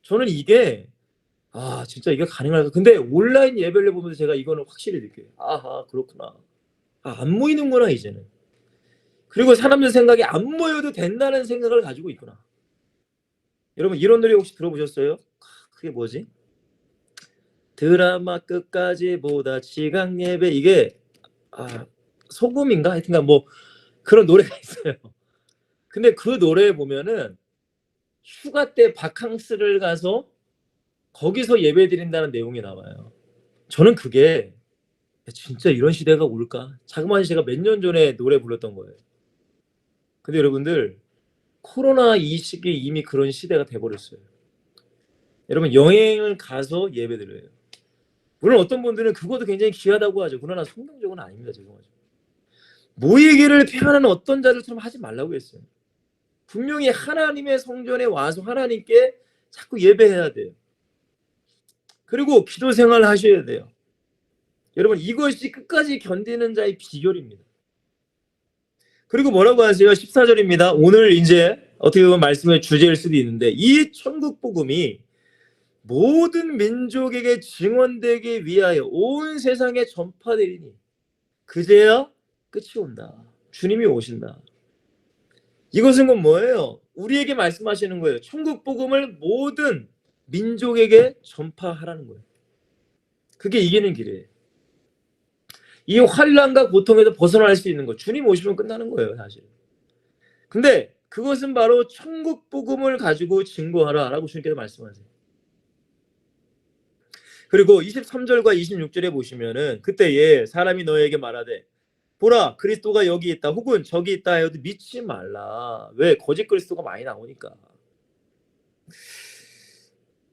저는 이게 진짜 이게 가능할까? 근데 온라인 예배를 보면서 제가 이거는 확실히 느껴요. 아하 그렇구나. 안 모이는구나 이제는. 그리고 사람들 생각에 안 모여도 된다는 생각을 가지고 있구나. 여러분 이런 노래 혹시 들어보셨어요? 그게 뭐지? 드라마 끝까지 보다 지각 예배 이게 소금인가? 하여튼간 뭐 그런 노래가 있어요. 근데 그 노래에 보면은 휴가 때 바캉스를 가서 거기서 예배 드린다는 내용이 나와요. 저는 그게 진짜 이런 시대가 올까? 자그마치 제가 몇 년 전에 노래 불렀던 거예요. 근데 여러분들 코로나 이 시기에 이미 그런 시대가 돼버렸어요. 여러분 여행을 가서 예배 드려요. 물론 어떤 분들은 그것도 굉장히 귀하다고 하죠. 그러나 성경적으로는 아닙니다. 죄송하죠. 모이기를 피하는 어떤 자들처럼 하지 말라고 했어요. 분명히 하나님의 성전에 와서 하나님께 자꾸 예배해야 돼요. 그리고 기도 생활을 하셔야 돼요. 여러분 이것이 끝까지 견디는 자의 비결입니다. 그리고 뭐라고 하세요? 14절입니다. 오늘 이제 어떻게 보면 말씀의 주제일 수도 있는데 이 천국 복음이 모든 민족에게 증언되기 위하여 온 세상에 전파되리니 그제야 끝이 온다. 주님이 오신다. 이것은 뭐예요? 우리에게 말씀하시는 거예요. 천국 복음을 모든 민족에게 전파하라는 거예요. 그게 이기는 길이에요. 이 환난과 고통에서 벗어날 수 있는 거. 주님 오시면 끝나는 거예요, 사실. 근데 그것은 바로 천국 복음을 가지고 증거하라라고 주님께서 말씀하세요. 그리고 23절과 26절에 보시면은 그때에 사람이 너에게 말하되 보라 그리스도가 여기 있다 혹은 저기 있다 해도 믿지 말라. 왜? 거짓 그리스도가 많이 나오니까.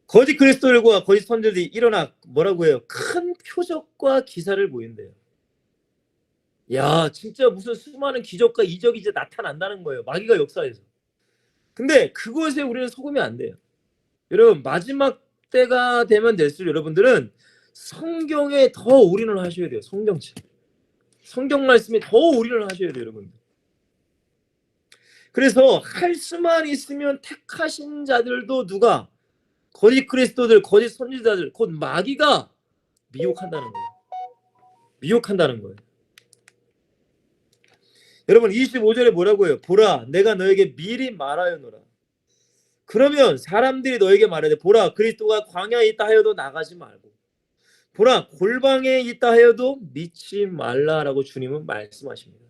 거짓 그리스도들과 거짓 선지자들이 일어나 뭐라고 해요? 큰 표적과 기사를 보인대요. 야 진짜 무슨 수많은 기적과 이적이 이제 나타난다는 거예요. 마귀가 역사에서. 근데 그것에 우리는 속으면 안 돼요. 여러분, 마지막 때가 되면 될수록 여러분들은 성경에 더 올인을 하셔야 돼요. 성경책. 성경 말씀에 더 올인을 하셔야 돼요, 여러분. 그래서 할 수만 있으면 택하신 자들도 누가? 거짓 그리스도들, 거짓 선지자들, 곧 마귀가 미혹한다는 거예요. 미혹한다는 거예요. 여러분, 25절에 뭐라고 해요? 보라, 내가 너에게 미리 말하였노라. 그러면 사람들이 너에게 말하되, 보라, 그리스도가 광야에 있다 하여도 나가지 말고, 보라, 골방에 있다 하여도 믿지 말라라고 주님은 말씀하십니다.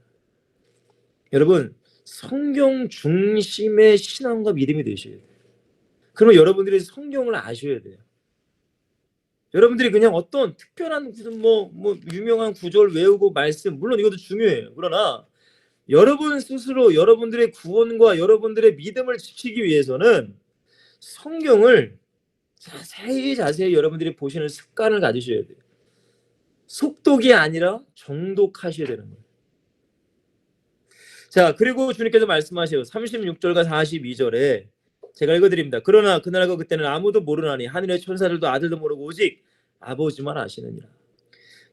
여러분, 성경 중심의 신앙과 믿음이 되셔야 돼요. 그러면 여러분들이 성경을 아셔야 돼요. 여러분들이 그냥 어떤 특별한 무슨 뭐 유명한 구절 외우고 말씀, 물론 이것도 중요해요. 그러나 여러분 스스로 여러분들의 구원과 여러분들의 믿음을 지키기 위해서는 성경을 자세히 여러분들이 보시는 습관을 가지셔야 돼요. 속독이 아니라 정독하셔야 되는 거예요. 자, 그리고 주님께서 말씀하세요. 36절과 42절에 제가 읽어드립니다. 그러나 그날과 그때는 아무도 모르나니 하늘의 천사들도 아들도 모르고 오직 아버지만 아시느니라.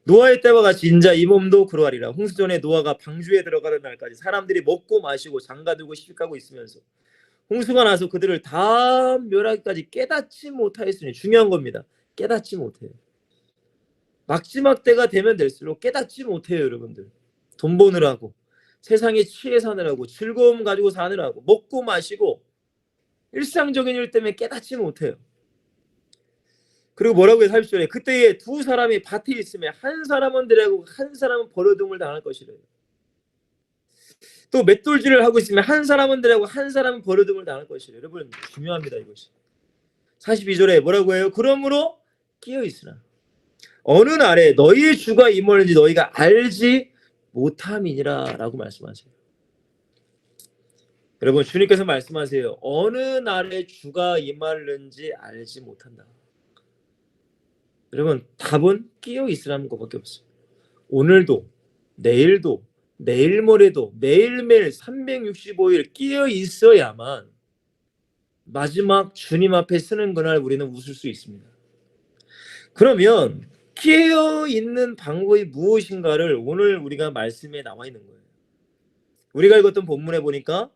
노아의 때와 같이 인자 이 몸도 그러하리라. 홍수전에 노아가 방주에 들어가는 날까지 사람들이 먹고 마시고 장가들고 시집가고 있으면서 홍수가 나서 그들을 다 멸하기까지 깨닫지 못하였으니, 중요한 겁니다. 깨닫지 못해요. 마지막 때가 되면 될수록 깨닫지 못해요. 여러분들, 돈 버느라고, 세상에 취해 사느라고, 즐거움 가지고 사느라고, 먹고 마시고 일상적인 일 때문에 깨닫지 못해요. 그리고 뭐라고 해요? 30절에 그때에 두 사람이 밭에 있으면 한 사람은 데려가고 한 사람은 버려둠을 당할 것이래요. 또 맷돌질을 하고 있으면 한 사람은 데려가고 한 사람은 버려둠을 당할 것이래요. 여러분, 중요합니다, 이것이. 42절에 뭐라고 해요? 그러므로 끼어있으나 어느 날에 너희의 주가 임하는지 너희가 알지 못함이니라 라고 말씀하세요. 여러분, 주님께서 말씀하세요. 어느 날에 주가 임하는지 알지 못한다. 여러분, 답은 끼어있으라는 것밖에 없어요. 오늘도, 내일도, 내일 모레도 매일매일 365일 끼어있어야만 마지막 주님 앞에 서는 그날 우리는 웃을 수 있습니다. 그러면 끼어있는 방법이 무엇인가를 오늘 우리가 말씀에 나와 있는 거예요. 우리가 읽었던 본문에 보니까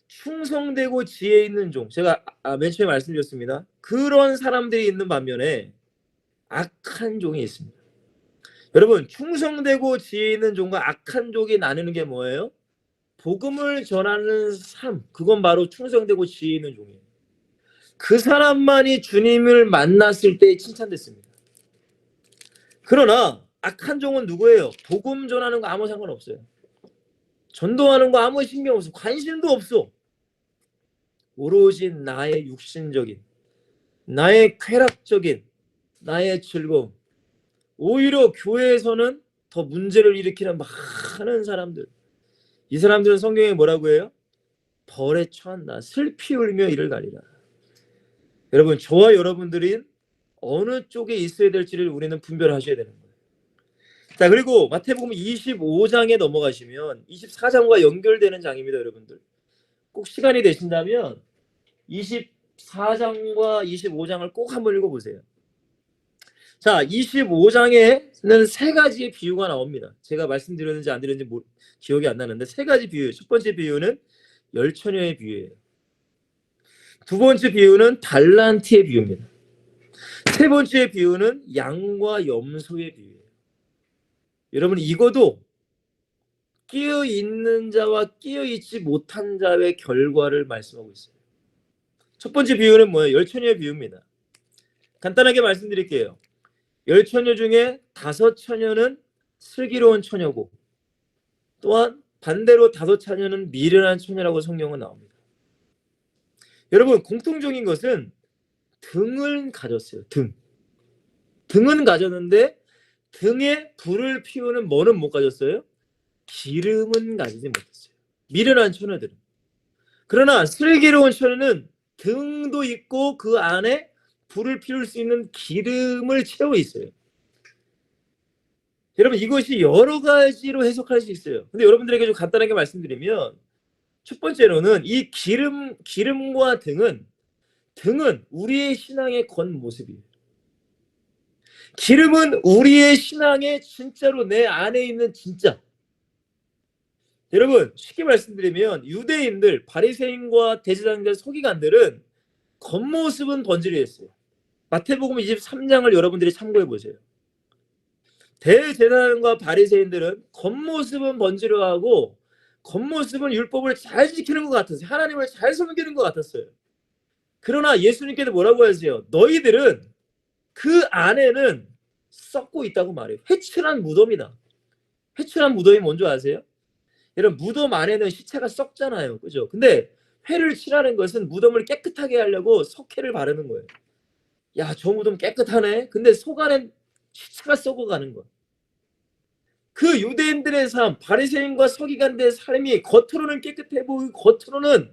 충성되고 지혜 있는 종, 제가 맨 처음에 말씀드렸습니다. 그런 사람들이 있는 반면에 악한 종이 있습니다. 여러분, 충성되고 지혜 있는 종과 악한 종이 나누는 게 뭐예요? 복음을 전하는 삶, 그건 바로 충성되고 지혜 있는 종이에요. 그 사람만이 주님을 만났을 때 칭찬됐습니다. 그러나 악한 종은 누구예요? 복음 전하는 거 아무 상관없어요. 전도하는 거 아무 신경 없어. 관심도 없어. 오로지 나의 육신적인, 나의 쾌락적인, 나의 즐거움. 오히려 교회에서는 더 문제를 일으키는 많은 사람들, 이 사람들은 성경에 뭐라고 해요? 벌에 처한다. 슬피 울며 이를 가리라. 여러분, 저와 여러분들이 어느 쪽에 있어야 될지를 우리는 분별하셔야 되는 거예요. 자, 그리고 마태복음 25장에 넘어가시면 24장과 연결되는 장입니다. 여러분들, 꼭 시간이 되신다면 24장과 25장을 꼭 한번 읽어보세요. 자, 25장에는 세 가지의 비유가 나옵니다. 제가 말씀드렸는지 안 드렸는지 기억이 안 나는데 세 가지 비유. 첫 번째 비유는 열처녀의 비유예요. 두 번째 비유는 달란트의 비유입니다. 세 번째 비유는 양과 염소의 비유예요. 여러분, 이것도 끼어있는 자와 끼어있지 못한 자의 결과를 말씀하고 있어요. 첫 번째 비유는 뭐예요? 열처녀의 비유입니다. 간단하게 말씀드릴게요. 열처녀 중에 5처녀는 슬기로운 처녀고, 또한 반대로 5처녀는 미련한 처녀라고 성경은 나옵니다. 여러분, 공통적인 것은 등을 가졌어요. 등은 가졌는데 등에 불을 피우는 뭐는 못 가졌어요? 기름은 가지지 못했어요. 미련한 처녀들은. 그러나 슬기로운 처녀는 등도 있고 그 안에 불을 피울 수 있는 기름을 채워 있어요. 여러분, 이것이 여러 가지로 해석할 수 있어요. 근데 여러분들에게 좀 간단하게 말씀드리면 첫 번째로는 이 기름과 등은 우리의 신앙의 겉모습이에요. 기름은 우리의 신앙의 진짜로 내 안에 있는 진짜. 여러분 쉽게 말씀드리면 유대인들, 바리새인과 대제사장들, 서기관들은 겉모습은 번지르했어요. 마태복음 23장을 여러분들이 참고해 보세요. 대제사장과 바리새인들은 겉모습은 번지르하고 겉모습은 율법을 잘 지키는 것 같았어요. 하나님을 잘 섬기는 것 같았어요. 그러나 예수님께서 뭐라고 하세요? 너희들은 그 안에는 썩고 있다고 말해요. 회칠한 무덤이다. 회칠한 무덤이 뭔지 아세요? 여러분 무덤 안에는 시체가 썩잖아요. 그죠? 근데 회를 칠하는 것은 무덤을 깨끗하게 하려고 석회를 바르는 거예요. 야, 저 무덤 깨끗하네. 근데 속 안엔 시체가 썩어가는 거야. 그 유대인들의 삶, 바리새인과 서기관들의 삶이 겉으로는 깨끗해 보이고 겉으로는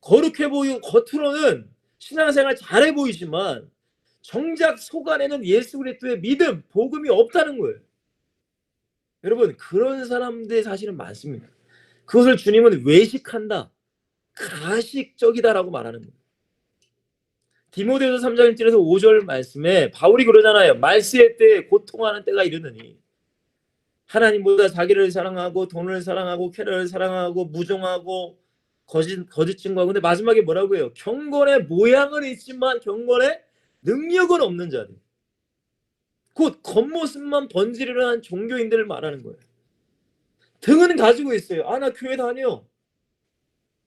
거룩해 보이고 겉으로는 신앙생활 잘해 보이지만 정작 속 안에는 예수 그리스도의 믿음, 복음이 없다는 거예요. 여러분 그런 사람들의 사실은 많습니다. 그것을 주님은 외식한다, 가식적이다라고 말하는 거예요. 디모데후서 3장 1절에서 5절 말씀에 바울이 그러잖아요. 말세의 때에 고통하는 때가 이르느니 하나님보다 자기를 사랑하고 돈을 사랑하고 쾌락을 사랑하고 무종하고 거짓 증거하고. 근데 마지막에 뭐라고 해요? 경건의 모양은 있지만 경건의 능력은 없는 자들. 곧 겉모습만 번지르르 한 종교인들을 말하는 거예요. 등은 가지고 있어요. 아, 나 교회 다녀.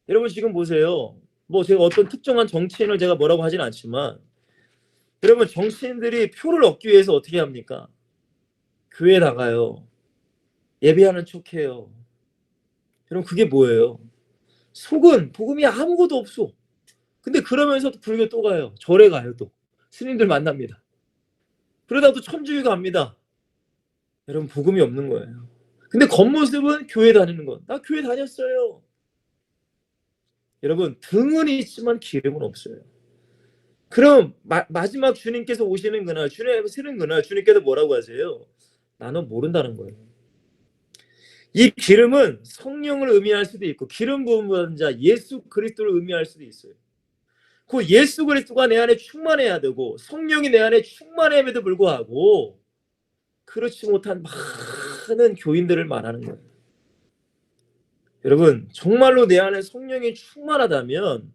여러분 지금 보세요. 뭐 제가 어떤 특정한 정치인을 제가 뭐라고 하진 않지만 여러분 정치인들이 표를 얻기 위해서 어떻게 합니까? 교회 나가요. 예배하는 척해요. 여러분 그게 뭐예요? 속은 복음이 아무것도 없어. 근데 그러면서도 불교 또 가요. 절에 가요 또. 스님들 만납니다. 그러다 또 천주교 갑니다. 여러분 복음이 없는 거예요. 근데 겉모습은 교회 다니는 거. 나 교회 다녔어요. 여러분 등은 있지만 기름은 없어요. 그럼 마지막 주님께서 오시는 그날, 주님 쓰는 그날 주님께서 뭐라고 하세요? 나는 모른다는 거예요. 이 기름은 성령을 의미할 수도 있고 기름 부음 받은 자 예수 그리스도를 의미할 수도 있어요. 그 예수 그리스도가 내 안에 충만해야 되고 성령이 내 안에 충만함에도 불구하고 그렇지 못한 많은 교인들을 말하는 거예요. 여러분 정말로 내 안에 성령이 충만하다면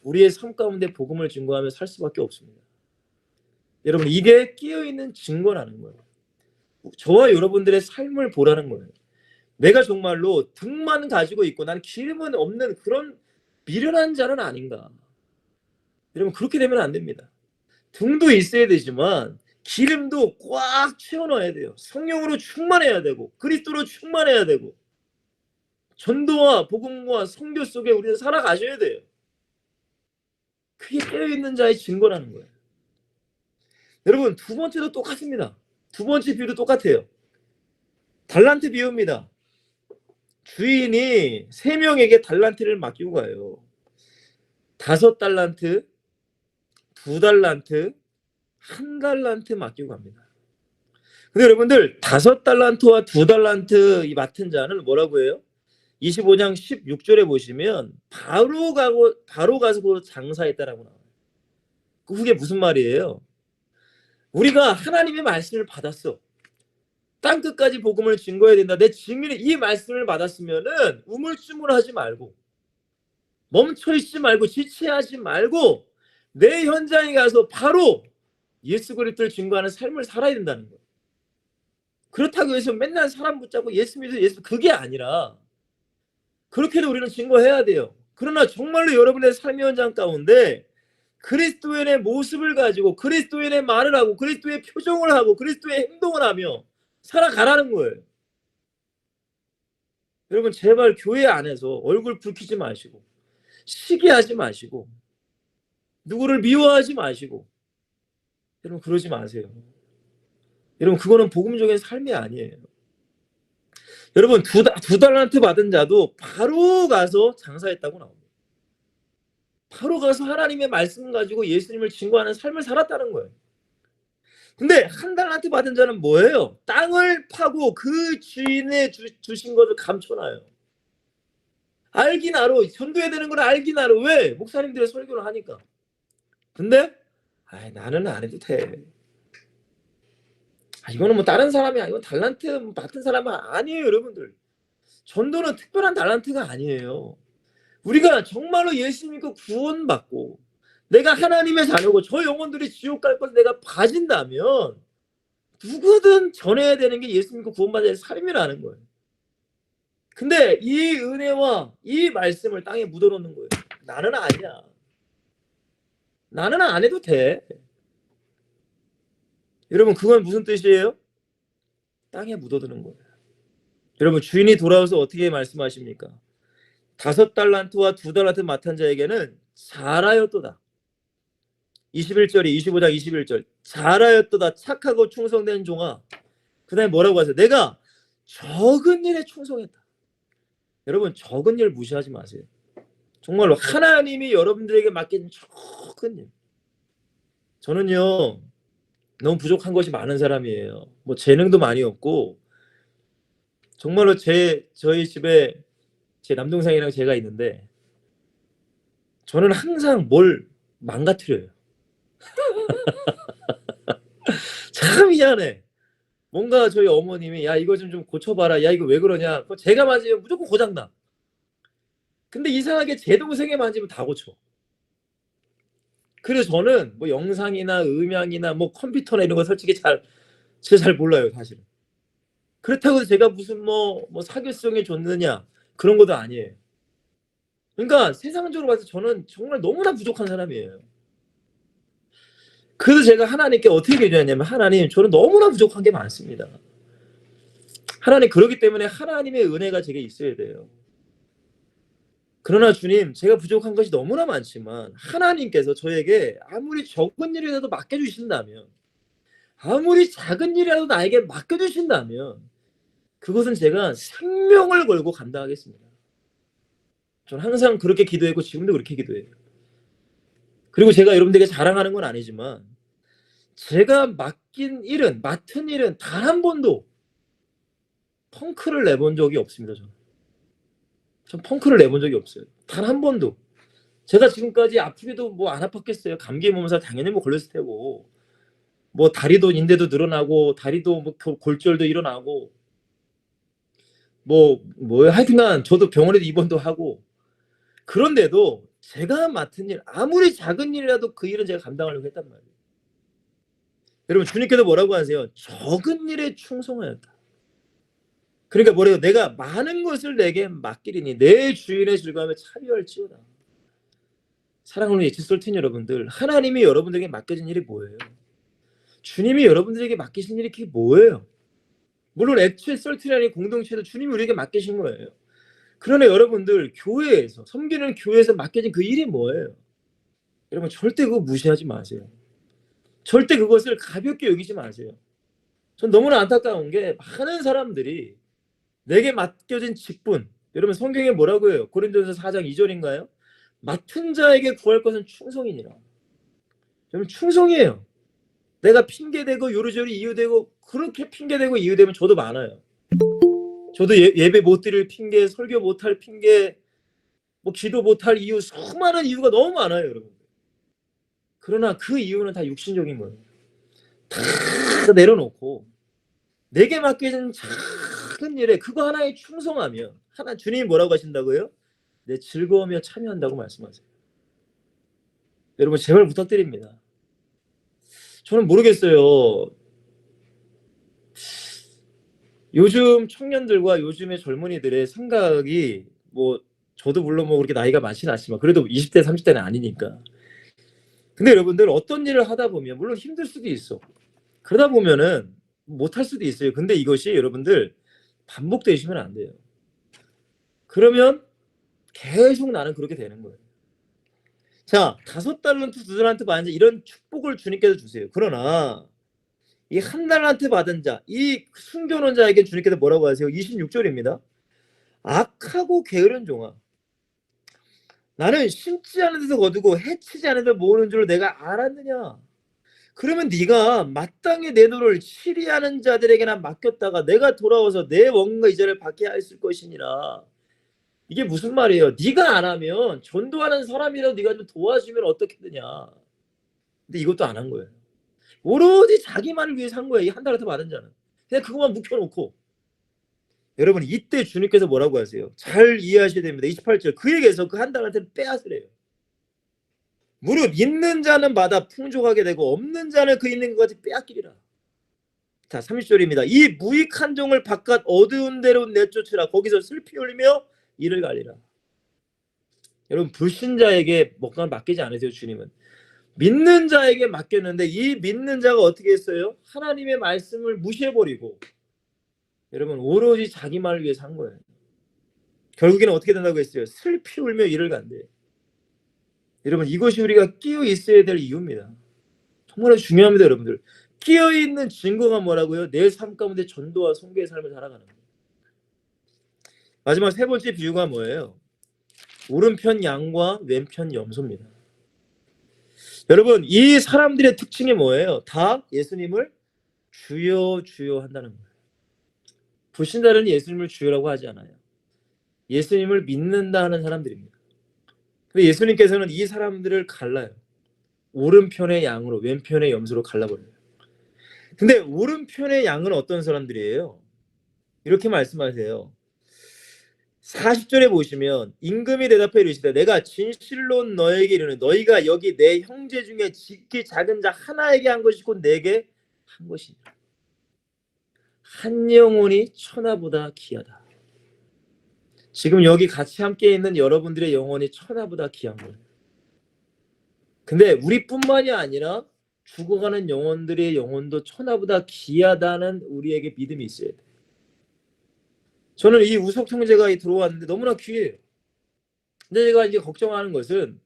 우리의 삶 가운데 복음을 증거하며 살 수밖에 없습니다. 여러분 이게 끼어있는 증거라는 거예요. 저와 여러분들의 삶을 보라는 거예요. 내가 정말로 등만 가지고 있고 난 기름은 없는 그런 미련한 자는 아닌가. 여러분 그렇게 되면 안 됩니다. 등도 있어야 되지만 기름도 꽉 채워 넣어야 돼요. 성령으로 충만해야 되고 그리스도로 충만해야 되고 전도와 복음과 선교 속에 우리는 살아가셔야 돼요. 그게 깨어있는 자의 증거라는 거예요. 여러분 두 번째도 똑같습니다. 두 번째 비유도 똑같아요. 달란트 비유입니다. 주인이 3명에게 달란트를 맡기고 가요. 5달란트, 2달란트, 1달란트 맡기고 갑니다. 근데 여러분들 5달란트와 2달란트 이 맡은 자는 뭐라고 해요? 25장 16절에 보시면 바로 가서 장사했다라고 나와요. 그게 무슨 말이에요? 우리가 하나님의 말씀을 받았어. 땅끝까지 복음을 증거해야 된다. 내 증인이 이 말씀을 받았으면은 우물쭈물하지 말고 멈춰있지 말고 지체하지 말고 내 현장에 가서 바로 예수 그리스도를 증거하는 삶을 살아야 된다는 거예요. 그렇다고 해서 맨날 사람 붙잡고 예수 믿어 예수 그게 아니라 그렇게도 우리는 증거해야 돼요. 그러나 정말로 여러분의 삶의 현장 가운데 그리스도인의 모습을 가지고 그리스도인의 말을 하고 그리스도의 표정을 하고 그리스도의 행동을 하며 살아가라는 거예요. 여러분 제발 교회 안에서 얼굴 붉히지 마시고 시기하지 마시고 누구를 미워하지 마시고 여러분 그러지 마세요. 여러분 그거는 복음적인 삶이 아니에요. 여러분 두 달란트 받은 자도 바로 가서 장사했다고 나옵니다. 바로 가서 하나님의 말씀 가지고 예수님을 증거하는 삶을 살았다는 거예요. 근데 1달란트 받은 자는 뭐예요? 땅을 파고 그 주인의 주신 것을 감춰놔요. 알긴 알아. 전도해야 되는 걸 알긴 알아. 왜? 목사님들의 설교를 하니까. 근데 나는 안 해도 돼. 이거는 뭐 다른 사람이 아니고 달란트 맡은 사람은 아니에요, 여러분들. 전도는 특별한 달란트가 아니에요. 우리가 정말로 예수 믿고 구원받고 내가 하나님의 자녀고 저 영혼들이 지옥 갈 것을 내가 봐진다면 누구든 전해야 되는 게 예수 믿고 구원받아야 삶이라는 거예요. 근데 이 은혜와 이 말씀을 땅에 묻어놓는 거예요. 나는 아니야. 나는 안 해도 돼. 여러분, 그건 무슨 뜻이에요? 땅에 묻어두는 거예요. 여러분, 주인이 돌아와서 어떻게 말씀하십니까? 5달란트와 2달란트 맡은 자에게는 잘하였도다. 21절이 25장 21절. 잘하였도다. 착하고 충성된 종아. 그 다음에 뭐라고 하세요? 내가 적은 일에 충성했다. 여러분, 적은 일 무시하지 마세요. 정말로 하나님이 여러분들에게 맡긴 적은 일. 저는요, 너무 부족한 것이 많은 사람이에요. 뭐 재능도 많이 없고, 정말로 저희 집에 제 남동생이랑 제가 있는데, 저는 항상 뭘 망가뜨려요. 참 미안해. 뭔가 저희 어머님이 야 이거 좀 고쳐봐라. 야 이거 왜 그러냐. 제가 맞으면 무조건 고장나. 근데 이상하게 제 동생이 맞으면 다 고쳐. 그래서 저는 뭐 영상이나 음향이나 뭐 컴퓨터나 이런 거 솔직히 제가 잘 몰라요, 사실은. 그렇다고 제가 무슨 뭐 사교성이 좋느냐 그런 것도 아니에요. 그러니까 세상적으로 봐서 저는 정말 너무나 부족한 사람이에요. 그래서 제가 하나님께 어떻게 기도했냐면 하나님, 저는 너무나 부족한 게 많습니다. 하나님, 그렇기 때문에 하나님의 은혜가 제게 있어야 돼요. 그러나 주님, 제가 부족한 것이 너무나 많지만 하나님께서 저에게 아무리 적은 일이라도 맡겨주신다면, 아무리 작은 일이라도 나에게 맡겨주신다면 그것은 제가 생명을 걸고 감당하겠습니다. 저는 항상 그렇게 기도했고 지금도 그렇게 기도해요. 그리고 제가 여러분들에게 자랑하는 건 아니지만 제가 맡은 일은 단 한 번도 펑크를 내본 적이 없습니다. 전 펑크를 내본 적이 없어요. 단 한 번도. 제가 지금까지 아프게도 뭐 안 아팠겠어요. 감기에 몸살 당연히 뭐 걸렸을 테고, 뭐 다리도 인대도 늘어나고 다리도 뭐 골절도 일어나고 뭐 하여튼간 저도 병원에도 입원도 하고. 그런데도 제가 맡은 일 아무리 작은 일이라도 그 일은 제가 감당하려고 했단 말이에요. 여러분, 주님께서 뭐라고 하세요? 적은 일에 충성하였다. 그러니까 뭐래요? 내가 많은 것을 내게 맡기리니 내 주인의 즐거움에 참여할지어다. 사랑하는 예치 솔틴 여러분들, 하나님이 여러분들에게 맡겨진 일이 뭐예요? 주님이 여러분들에게 맡기신 일이 그게 뭐예요? 물론 애초에 솔틴이라는 공동체도 주님이 우리에게 맡기신 거예요. 그러나 여러분들, 교회에서 섬기는 교회에서 맡겨진 그 일이 뭐예요? 여러분, 절대 그거 무시하지 마세요. 절대 그것을 가볍게 여기지 마세요. 전 너무나 안타까운 게 많은 사람들이 내게 맡겨진 직분, 여러분 성경에 뭐라고 해요? 고린도전서 4장 2절인가요? 맡은 자에게 구할 것은 충성이니라. 여러분, 충성이에요. 내가 핑계대고 요리조리 이유대고, 그렇게 핑계대고 이유대면 저도 많아요. 저도 예배 못 드릴 핑계, 설교 못할 핑계, 뭐 기도 못할 이유, 수많은 이유가 너무 많아요, 여러분. 그러나 그 이유는 다 육신적인 거예요. 다 내려놓고 내게 맡겨진 작은 일에 그거 하나에 충성하면 주님이 뭐라고 하신다고요? 내 즐거우며 참여한다고 말씀하세요. 여러분, 제발 부탁드립니다. 저는 모르겠어요. 요즘 청년들과 요즘의 젊은이들의 생각이 뭐 저도 물론 뭐 그렇게 나이가 많지는 않지만 그래도 20대 30대는 아니니까. 근데 여러분들, 어떤 일을 하다 보면 물론 힘들 수도 있어. 그러다 보면은 못할 수도 있어요. 근데 이것이 여러분들 반복되시면 안 돼요. 그러면 계속 나는 그렇게 되는 거예요. 자, 5달란트 2달란트 받은 자, 이런 축복을 주님께서 주세요. 그러나 이 1달란트 받은 자, 이 숨겨놓은 자에게 주님께서 뭐라고 하세요? 26절입니다. 악하고 게으른 종아, 나는 심지 않은 데서 거두고 해치지 않은 데 모으는 줄 내가 알았느냐? 그러면 네가 마땅히 내 도를 치리하는 자들에게나 맡겼다가 내가 돌아와서 내 원과 이자를 받게 하였을 것이니라. 이게 무슨 말이에요? 네가 안 하면 전도하는 사람이라도 네가 좀 도와주면 어떻게 되냐. 근데 이것도 안 한 거예요. 오로지 자기만을 위해서 한 거예요. 이 한 달한테 받은 자는. 그냥 그것만 묵혀놓고. 여러분 이때 주님께서 뭐라고 하세요? 잘 이해하셔야 됩니다. 28절 그에게서 그 한 달한테는 빼앗으래요. 무릇 있는 자는 받아 풍족하게 되고 없는 자는 그 있는 것까지 빼앗기리라. 자 30절입니다. 이 무익한 종을 바깥 어두운 데로 내쫓으라. 거기서 슬피 흘리며 이를 갈리라. 여러분 불신자에게 뭔가 맡기지 않으세요. 주님은 믿는 자에게 맡겼는데 이 믿는 자가 어떻게 했어요? 하나님의 말씀을 무시해버리고 여러분 오로지 자기만을 위해서 한 거예요. 결국에는 어떻게 된다고 했어요? 슬피 울며 이를 간대. 여러분 이것이 우리가 끼어 있어야 될 이유입니다. 정말 중요합니다. 여러분들 끼어 있는 증거가 뭐라고요? 내 삶 가운데 전도와 선교의 삶을 살아가는 거예요. 마지막 세 번째 비유가 뭐예요? 오른편 양과 왼편 염소입니다. 여러분 이 사람들의 특징이 뭐예요? 다 예수님을 주여 주여 한다는 거예요. 불신자들은 예수님을 주여라고 하지 않아요. 예수님을 믿는다 하는 사람들입니다. 근데 예수님께서는 이 사람들을 갈라요. 오른편의 양으로 왼편의 염소로 갈라버려요. 근데 오른편의 양은 어떤 사람들이에요? 이렇게 말씀하세요. 40절에 보시면 임금이 대답해 이르시되 내가 진실로 너에게 이르노니 너희가 여기 내 형제 중에 지극히 작은 자 하나에게 한 것이 곧 내게 한 것이니라. 한 영혼이 천하보다 귀하다. 지금 여기 같이 함께 있는 여러분들의 영혼이 천하보다 귀한 거예요. 근데 우리뿐만이 아니라 죽어가는 영혼들의 영혼도 천하보다 귀하다는 우리에게 믿음이 있어야 돼요. 저는 이 우석 형제가 들어왔는데 너무나 귀해요. 근데 제가 이제 걱정하는 것은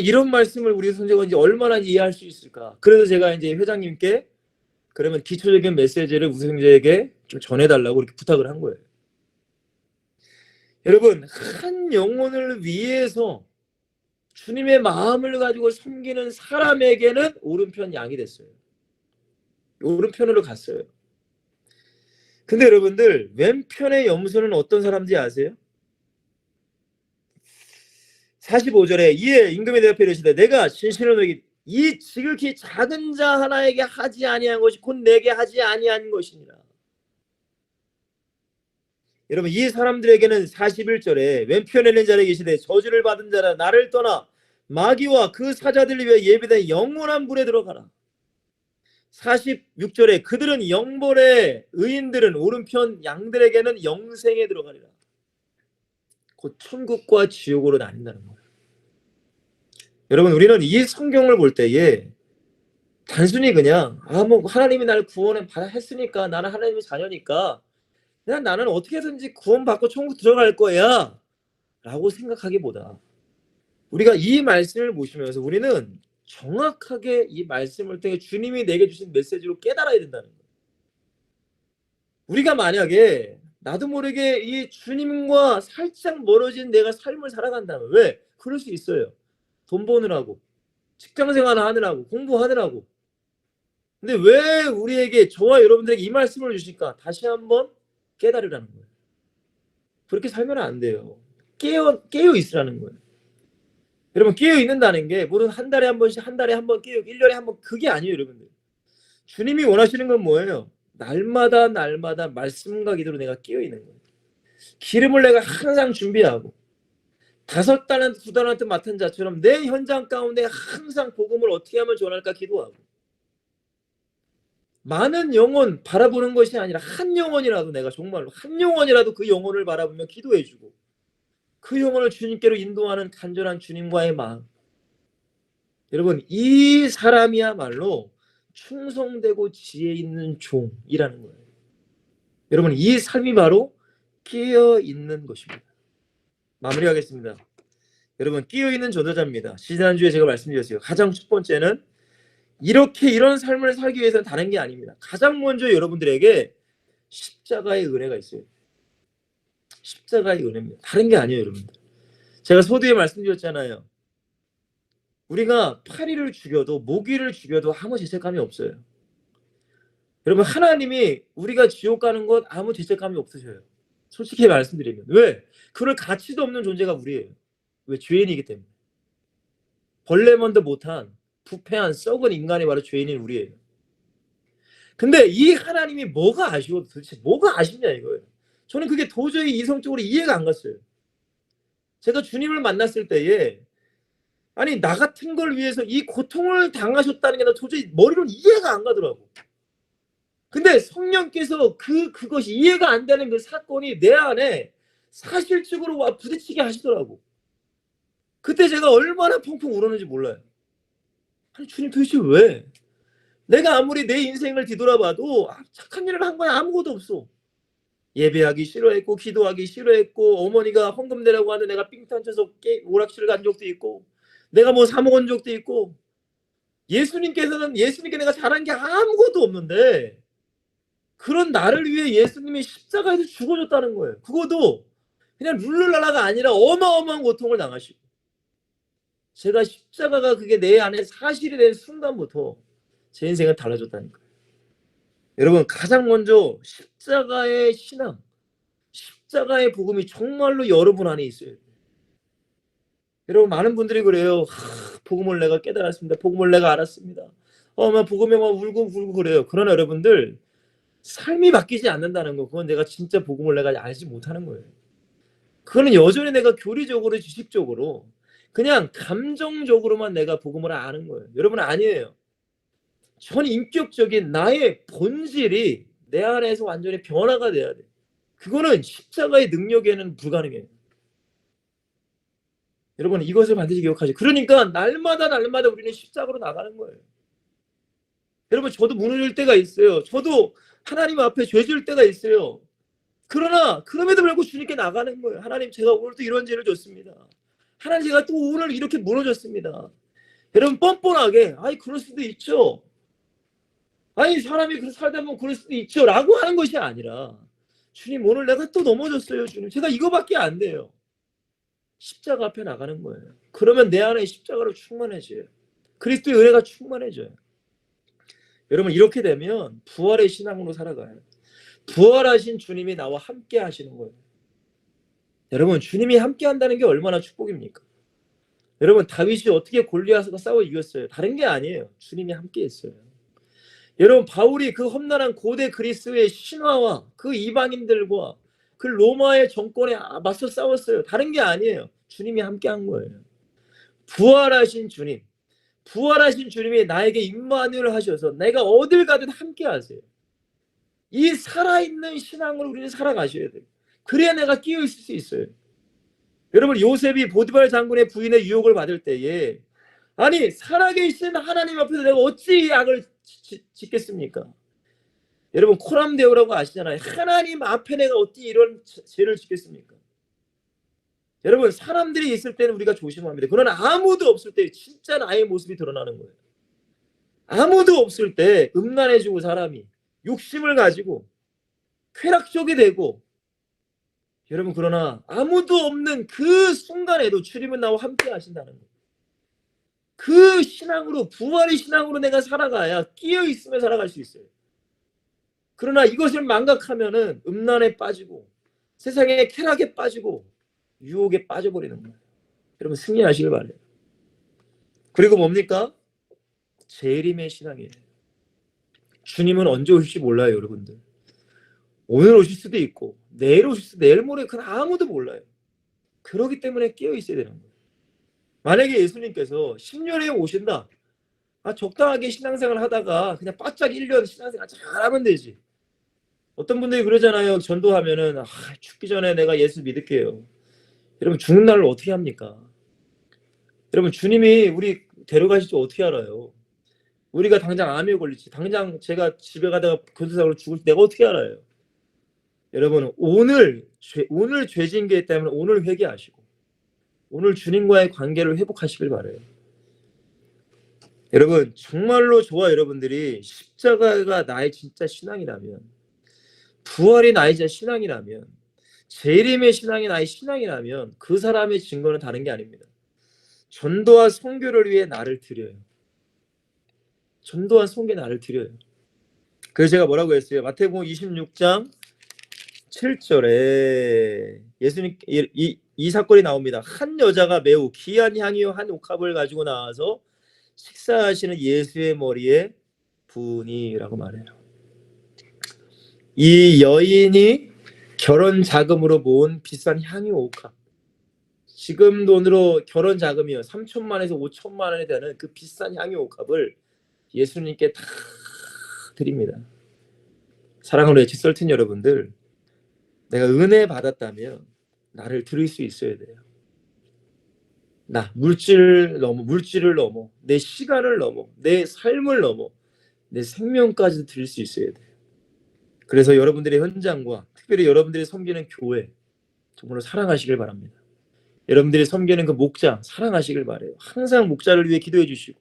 이런 말씀을 우리 선생가 이제 얼마나 이해할 수 있을까. 그래서 제가 이제 회장님께 그러면 기초적인 메시지를 우석 형제에게 좀 전해달라고 이렇게 부탁을 한 거예요. 여러분 한 영혼을 위해서 주님의 마음을 가지고 섬기는 사람에게는 오른편 양이 됐어요. 오른편으로 갔어요. 근데 여러분들 왼편의 염소는 어떤 사람인지 아세요? 45절에 이에 임금이 대답해 이르시되 내가 진실로 너에게 이 지극히 작은 자 하나에게 하지 아니한 것이 곧 내게 하지 아니한 것이니라. 여러분 이 사람들에게는 41절에 왼편에 있는 자에게 계시되 저주를 받은 자라 나를 떠나 마귀와 그 사자들을 위해 예비된 영원한 불에 들어가라. 46절에 그들은 영벌의 의인들은 오른편 양들에게는 영생에 들어가리라. 곧 천국과 지옥으로 나뉜다는 거예요. 여러분 우리는 이 성경을 볼 때에 단순히 그냥 뭐 하나님이 나를 구원을 받아 했으니까 나는 하나님의 자녀니까 그냥 나는 어떻게든지 구원받고 천국 들어갈 거야 라고 생각하기보다 우리가 이 말씀을 보시면서 우리는 정확하게 이 말씀을 통해 주님이 내게 주신 메시지로 깨달아야 된다는 거예요. 우리가 만약에 나도 모르게 이 주님과 살짝 멀어진 내가 삶을 살아간다면 왜? 그럴 수 있어요. 돈 버느라고 직장생활 하느라고 공부하느라고. 근데 왜 우리에게 저와 여러분들에게 이 말씀을 주실까? 다시 한번 깨달으라는 거예요. 그렇게 살면 안 돼요. 깨어 있으라는 거예요. 여러분 깨어 있는다는 게 물론 한 달에 한 번씩 한 달에 한 번 깨어 1년에 한 번 그게 아니에요. 여러분들 주님이 원하시는 건 뭐예요? 날마다 날마다 말씀과 기도로 내가 깨어 있는 거예요. 기름을 내가 항상 준비하고 5달란트 2달란트 맡은 자처럼 내 현장 가운데 항상 복음을 어떻게 하면 전할까 기도하고 많은 영혼 바라보는 것이 아니라 한 영혼이라도 내가 정말로 한 영혼이라도 그 영혼을 바라보며 기도해주고 그 영혼을 주님께로 인도하는 간절한 주님과의 마음. 여러분 이 사람이야말로 충성되고 지혜 있는 종이라는 거예요. 여러분 이 삶이 바로 끼어있는 것입니다. 마무리하겠습니다. 여러분 끼어있는 전도자입니다. 지난주에 제가 말씀드렸어요. 가장 첫 번째는 이런 삶을 살기 위해서는 다른 게 아닙니다. 가장 먼저 여러분들에게 십자가의 은혜가 있어요. 십자가의 은혜입니다. 다른 게 아니에요. 여러분들 제가 서두에 말씀드렸잖아요. 우리가 파리를 죽여도 모기를 죽여도 아무 죄책감이 없어요. 여러분 하나님이 우리가 지옥 가는 것 아무 죄책감이 없으셔요. 솔직히 말씀드리면. 왜? 그럴 가치도 없는 존재가 우리예요. 왜? 죄인이기 때문에. 벌레만도 못한 부패한 썩은 인간이 바로 죄인인 우리예요. 근데 이 하나님이 뭐가 아쉬워? 도대체 뭐가 아쉽냐 이거예요. 저는 그게 도저히 이성적으로 이해가 안 갔어요. 제가 주님을 만났을 때에 아니 나 같은 걸 위해서 이 고통을 당하셨다는 게 나 도저히 머리로 이해가 안 가더라고. 근데 성령께서 그것이 이해가 안 되는 그 사건이 내 안에 사실적으로 와 부딪히게 하시더라고. 그때 제가 얼마나 펑펑 울었는지 몰라요. 아니 주님 도대체 왜? 내가 아무리 내 인생을 뒤돌아봐도 착한 일을 한 거야 아무것도 없어. 예배하기 싫어했고 기도하기 싫어했고 어머니가 헌금 내라고 하는데 내가 삥탄 쳐서 오락실을 간 적도 있고 내가 뭐 사 먹은 적도 있고 예수님께 내가 잘한 게 아무것도 없는데 그런 나를 위해 예수님이 십자가에서 죽어줬다는 거예요. 그것도 그냥 룰루랄라가 아니라 어마어마한 고통을 당하시고 제가 십자가가 그게 내 안에 사실이 된 순간부터 제 인생은 달라졌다는 거예요. 여러분 가장 먼저 십자가의 신앙 십자가의 복음이 정말로 여러분 안에 있어요. 여러분 많은 분들이 그래요. 복음을 내가 깨달았습니다. 복음을 내가 알았습니다. 막 복음에 막 울고 그래요. 그러나 여러분들 삶이 바뀌지 않는다는 거 그건 내가 진짜 복음을 내가 알지 못하는 거예요. 그거는 여전히 내가 교리적으로 지식적으로 그냥 감정적으로만 내가 복음을 아는 거예요. 여러분 아니에요. 전 인격적인 나의 본질이 내 안에서 완전히 변화가 돼야 돼. 그거는 십자가의 능력에는 불가능해요. 여러분 이것을 반드시 기억하세요. 그러니까 날마다 우리는 십자가로 나가는 거예요. 여러분 저도 무너질 때가 있어요. 저도 하나님 앞에 죄 지을 때가 있어요. 그러나 그럼에도 불구하고 주님께 나가는 거예요. 하나님 제가 오늘 또 이런 죄를 졌습니다. 하나님 제가 또 오늘 이렇게 무너졌습니다. 여러분 뻔뻔하게 아이 그럴 수도 있죠. 아니 사람이 그렇게 살다 보면 그럴 수도 있죠 라고 하는 것이 아니라 주님 오늘 내가 또 넘어졌어요. 주님 제가 이거밖에 안 돼요. 십자가 앞에 나가는 거예요. 그러면 내 안에 십자가로 충만해져요. 그리스도의 은혜가 충만해져요. 여러분 이렇게 되면 부활의 신앙으로 살아가요. 부활하신 주님이 나와 함께 하시는 거예요. 여러분 주님이 함께 한다는 게 얼마나 축복입니까? 여러분 다윗이 어떻게 골리앗과 싸워 이겼어요? 다른 게 아니에요. 주님이 함께 했어요. 여러분 바울이 그 험난한 고대 그리스의 신화와 그 이방인들과 그 로마의 정권에 맞서 싸웠어요. 다른 게 아니에요. 주님이 함께 한 거예요. 부활하신 주님이 나에게 임마누엘 하셔서 내가 어딜 가든 함께 하세요. 이 살아있는 신앙으로 우리는 살아가셔야 돼요. 그래야 내가 끼어 있을 수 있어요. 여러분 요셉이 보디발 장군의 부인의 유혹을 받을 때에 아니 살아계신 하나님 앞에서 내가 어찌 악을 짓겠습니까? 여러분 코람데오라고 아시잖아요. 하나님 앞에 내가 어찌 이런 죄를 짓겠습니까? 여러분 사람들이 있을 때는 우리가 조심합니다. 그러나 아무도 없을 때 진짜 나의 모습이 드러나는 거예요. 아무도 없을 때 음란해지고 사람이 욕심을 가지고 쾌락적이 되고 여러분 그러나 아무도 없는 그 순간에도 주님은 나와 함께 하신다는 거예요. 그 신앙으로 부활의 신앙으로 내가 살아가야 끼어 있으며 살아갈 수 있어요. 그러나 이것을 망각하면은 음란에 빠지고 세상의 쾌락에 빠지고 유혹에 빠져버리는 거예요. 여러분 승리하시길 바래요. 그리고 뭡니까? 재림의 신앙이에요. 주님은 언제 오실지 몰라요, 여러분들. 오늘 오실 수도 있고 내일 오실 수도 내일 모레 그건 아무도 몰라요. 그렇기 때문에 깨어 있어야 되는 거예요. 만약에 예수님께서 10년에 오신다. 적당하게 신앙생활 하다가 그냥 바짝 1년 신앙생활 잘하면 되지. 어떤 분들이 그러잖아요. 전도하면은 죽기 전에 내가 예수 믿을게요. 여러분 죽는 날을 어떻게 합니까? 여러분 주님이 우리 데려가실 줄 어떻게 알아요? 우리가 당장 암에 걸릴지 당장 제가 집에 가다가 교통사고로 죽을지 내가 어떻게 알아요? 여러분 오늘 죄진 게 있다면 오늘 회개하시고 오늘 주님과의 관계를 회복하시길 바라요. 여러분 정말로 저와 여러분들이 십자가가 나의 진짜 신앙이라면 부활이 나의 진짜 신앙이라면 재림의 신앙이 나의 신앙이라면 그 사람의 증거는 다른 게 아닙니다. 전도와 선교를 위해 나를 드려요. 전도와 선교에 나를 드려요. 그래서 제가 뭐라고 했어요? 마태복음 26장 7절에 예수님 이 사건이 나옵니다. 한 여자가 매우 귀한 향유 한 옥합을 가지고 나와서 식사하시는 예수의 머리에 부으니라고 말해요. 이 여인이 결혼 자금으로 모은 비싼 향유 옥합, 지금 돈으로 결혼 자금이요 3천만에서 5천만 원이 되는 그 비싼 향유 옥합을 예수님께 다 드립니다. 사랑하는 엑설틴 여러분들, 내가 은혜 받았다면 나를 드릴 수 있어야 돼요. 나 물질을 넘어 내 시간을 넘어 내 삶을 넘어 내 생명까지 드릴 수 있어야 돼요. 그래서 여러분들의 현장과 특별히 여러분들이 섬기는 교회 정말로 사랑하시길 바랍니다. 여러분들이 섬기는 그 목자 사랑하시길 바라요. 항상 목자를 위해 기도해 주시고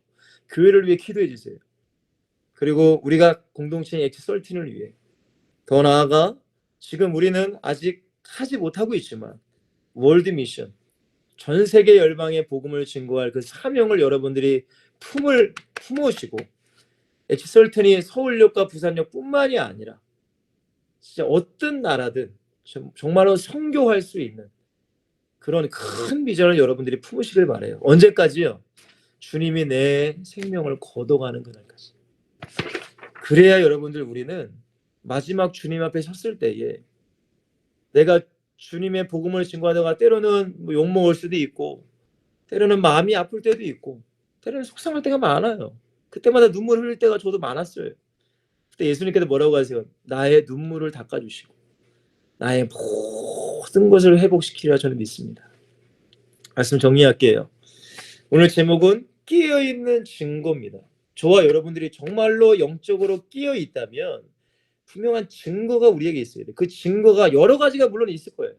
교회를 위해 기도해 주세요. 그리고 우리가 공동체인 엑설틴을 위해, 더 나아가 지금 우리는 아직 하지 못하고 있지만 월드 미션, 전 세계 열방의 복음을 증거할 그 사명을 여러분들이 품으시고 엑설튼이 서울역과 부산역 뿐만이 아니라 진짜 어떤 나라든 정말로 선교할 수 있는 그런 큰 비전을 여러분들이 품으시길 바라요. 언제까지요? 주님이 내 생명을 거둬가는 그날까지. 그래야 여러분들 우리는 마지막 주님 앞에 섰을 때에 내가 주님의 복음을 증거하다가 때로는 욕먹을 수도 있고 때로는 마음이 아플 때도 있고 때로는 속상할 때가 많아요. 그때마다 눈물 흘릴 때가 저도 많았어요. 그때 예수님께서 뭐라고 하세요? 나의 눈물을 닦아주시고 나의 모든 것을 회복시키리라 저는 믿습니다. 말씀 정리할게요. 오늘 제목은 끼어있는 증거입니다. 저와 여러분들이 정말로 영적으로 끼어있다면 분명한 증거가 우리에게 있어야 돼요. 그 증거가 여러 가지가 물론 있을 거예요.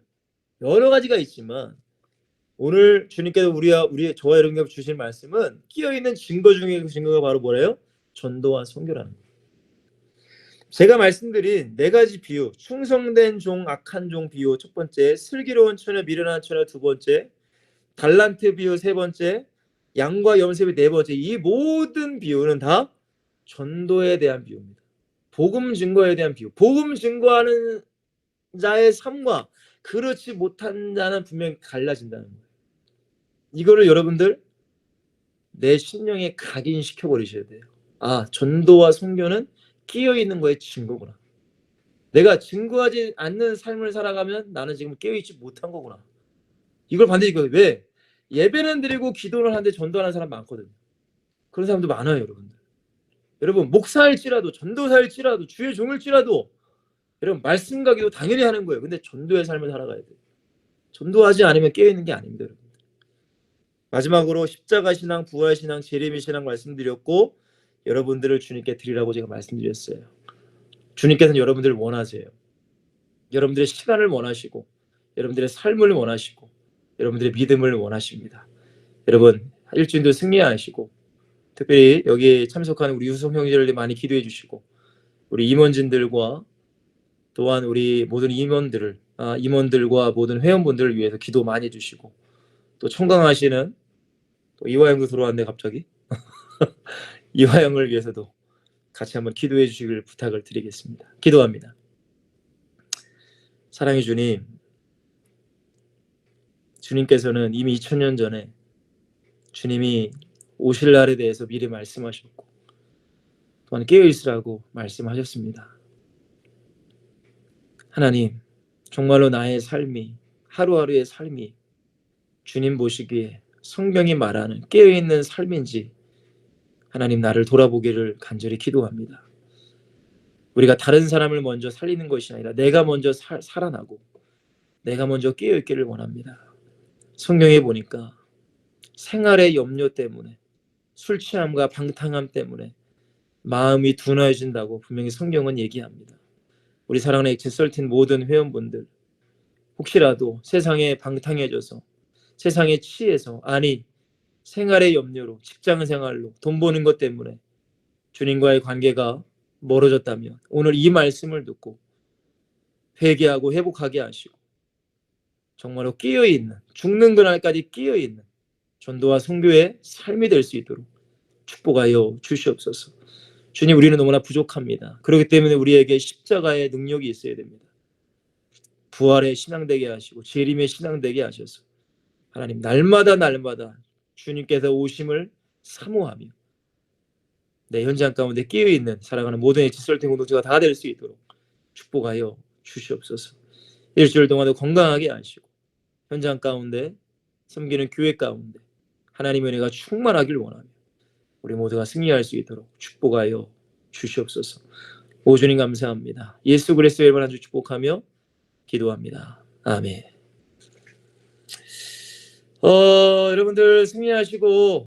여러 가지가 있지만 오늘 주님께서 저와 여러분께 주신 말씀은 끼어있는 증거 중에 그 증거가 바로 뭐래요? 전도와 선교라는 거예요. 제가 말씀드린 네 가지 비유, 충성된 종, 악한 종 비유 첫 번째, 슬기로운 처녀, 미련한 처녀 두 번째, 달란트 비유 세 번째, 양과 염소비 네 번째, 이 모든 비유는 다 전도에 대한 비유입니다. 복음 증거에 대한 비유. 복음 증거하는 자의 삶과 그렇지 못한 자는 분명히 갈라진다는 거예요. 이거를 여러분들 내 심령에 각인시켜 버리셔야 돼요. 아, 전도와 선교는 끼어있는 거에 증거구나. 내가 증거하지 않는 삶을 살아가면 나는 지금 깨어있지 못한 거구나. 이걸 반드시 왜? 예배는 드리고 기도를 하는데 전도하는 사람 많거든요. 그런 사람도 많아요, 여러분들. 여러분, 목사일지라도 전도사일지라도 주의 종일지라도 여러분 말씀과 기도 당연히 하는 거예요. 근데 전도의 삶을 살아가야 돼요. 전도하지 않으면 깨어있는 게 아닙니다, 여러분. 마지막으로 십자가 신앙, 부활 신앙, 재림의 신앙 말씀드렸고 여러분들을 주님께 드리라고 제가 말씀드렸어요. 주님께서는 여러분들을 원하세요. 여러분들의 시간을 원하시고 여러분들의 삶을 원하시고 여러분들의 믿음을 원하십니다. 여러분 일주일도 승리하시고 특별히 여기 참석하는 우리 유성 형제들 많이 기도해 주시고 우리 임원진들과 또한 우리 모든 임원들과 모든 회원분들을 위해서 기도 많이 해주시고 또 청강하시는 또 이화영도 들어왔네 갑자기 이화영을 위해서도 같이 한번 기도해 주시길 부탁을 드리겠습니다. 기도합니다. 사랑의 주님, 주님께서는 이미 2000년 전에 주님이 오실 날에 대해서 미리 말씀하셨고 또한 깨어있으라고 말씀하셨습니다. 하나님, 정말로 나의 삶이 하루하루의 삶이 주님 보시기에 성경이 말하는 깨어있는 삶인지 하나님 나를 돌아보기를 간절히 기도합니다. 우리가 다른 사람을 먼저 살리는 것이 아니라 내가 먼저 살아나고 내가 먼저 깨어있기를 원합니다. 성경에 보니까 생활의 염려 때문에 술 취함과 방탕함 때문에 마음이 둔해진다고 분명히 성경은 얘기합니다. 우리 사랑하는 엑설틴 모든 회원분들 혹시라도 세상에 방탕해져서 세상에 취해서 아니 생활의 염려로 직장 생활로 돈 버는 것 때문에 주님과의 관계가 멀어졌다면 오늘 이 말씀을 듣고 회개하고 회복하게 하시고 정말로 끼어있는 죽는 그날까지 끼어있는 전도와 선교의 삶이 될 수 있도록 축복하여 주시옵소서. 주님 우리는 너무나 부족합니다. 그렇기 때문에 우리에게 십자가의 능력이 있어야 됩니다. 부활의 신앙 되게 하시고 재림의 신앙 되게 하셔서 하나님 날마다 주님께서 오심을 사모하며 내 현장 가운데 끼어있는 살아가는 모든 HCRT 공동체가 다 될 수 있도록 축복하여 주시옵소서. 일주일 동안도 건강하게 하시고 현장 가운데 섬기는 교회 가운데 하나님의 은혜가 충만하길 원하며 우리 모두가 승리할 수 있도록 축복하여 주시옵소서. 오 주님 감사합니다. 예수 그리스도의 이름으로 한 주 축복하며 기도합니다. 아멘. 여러분들 승리하시고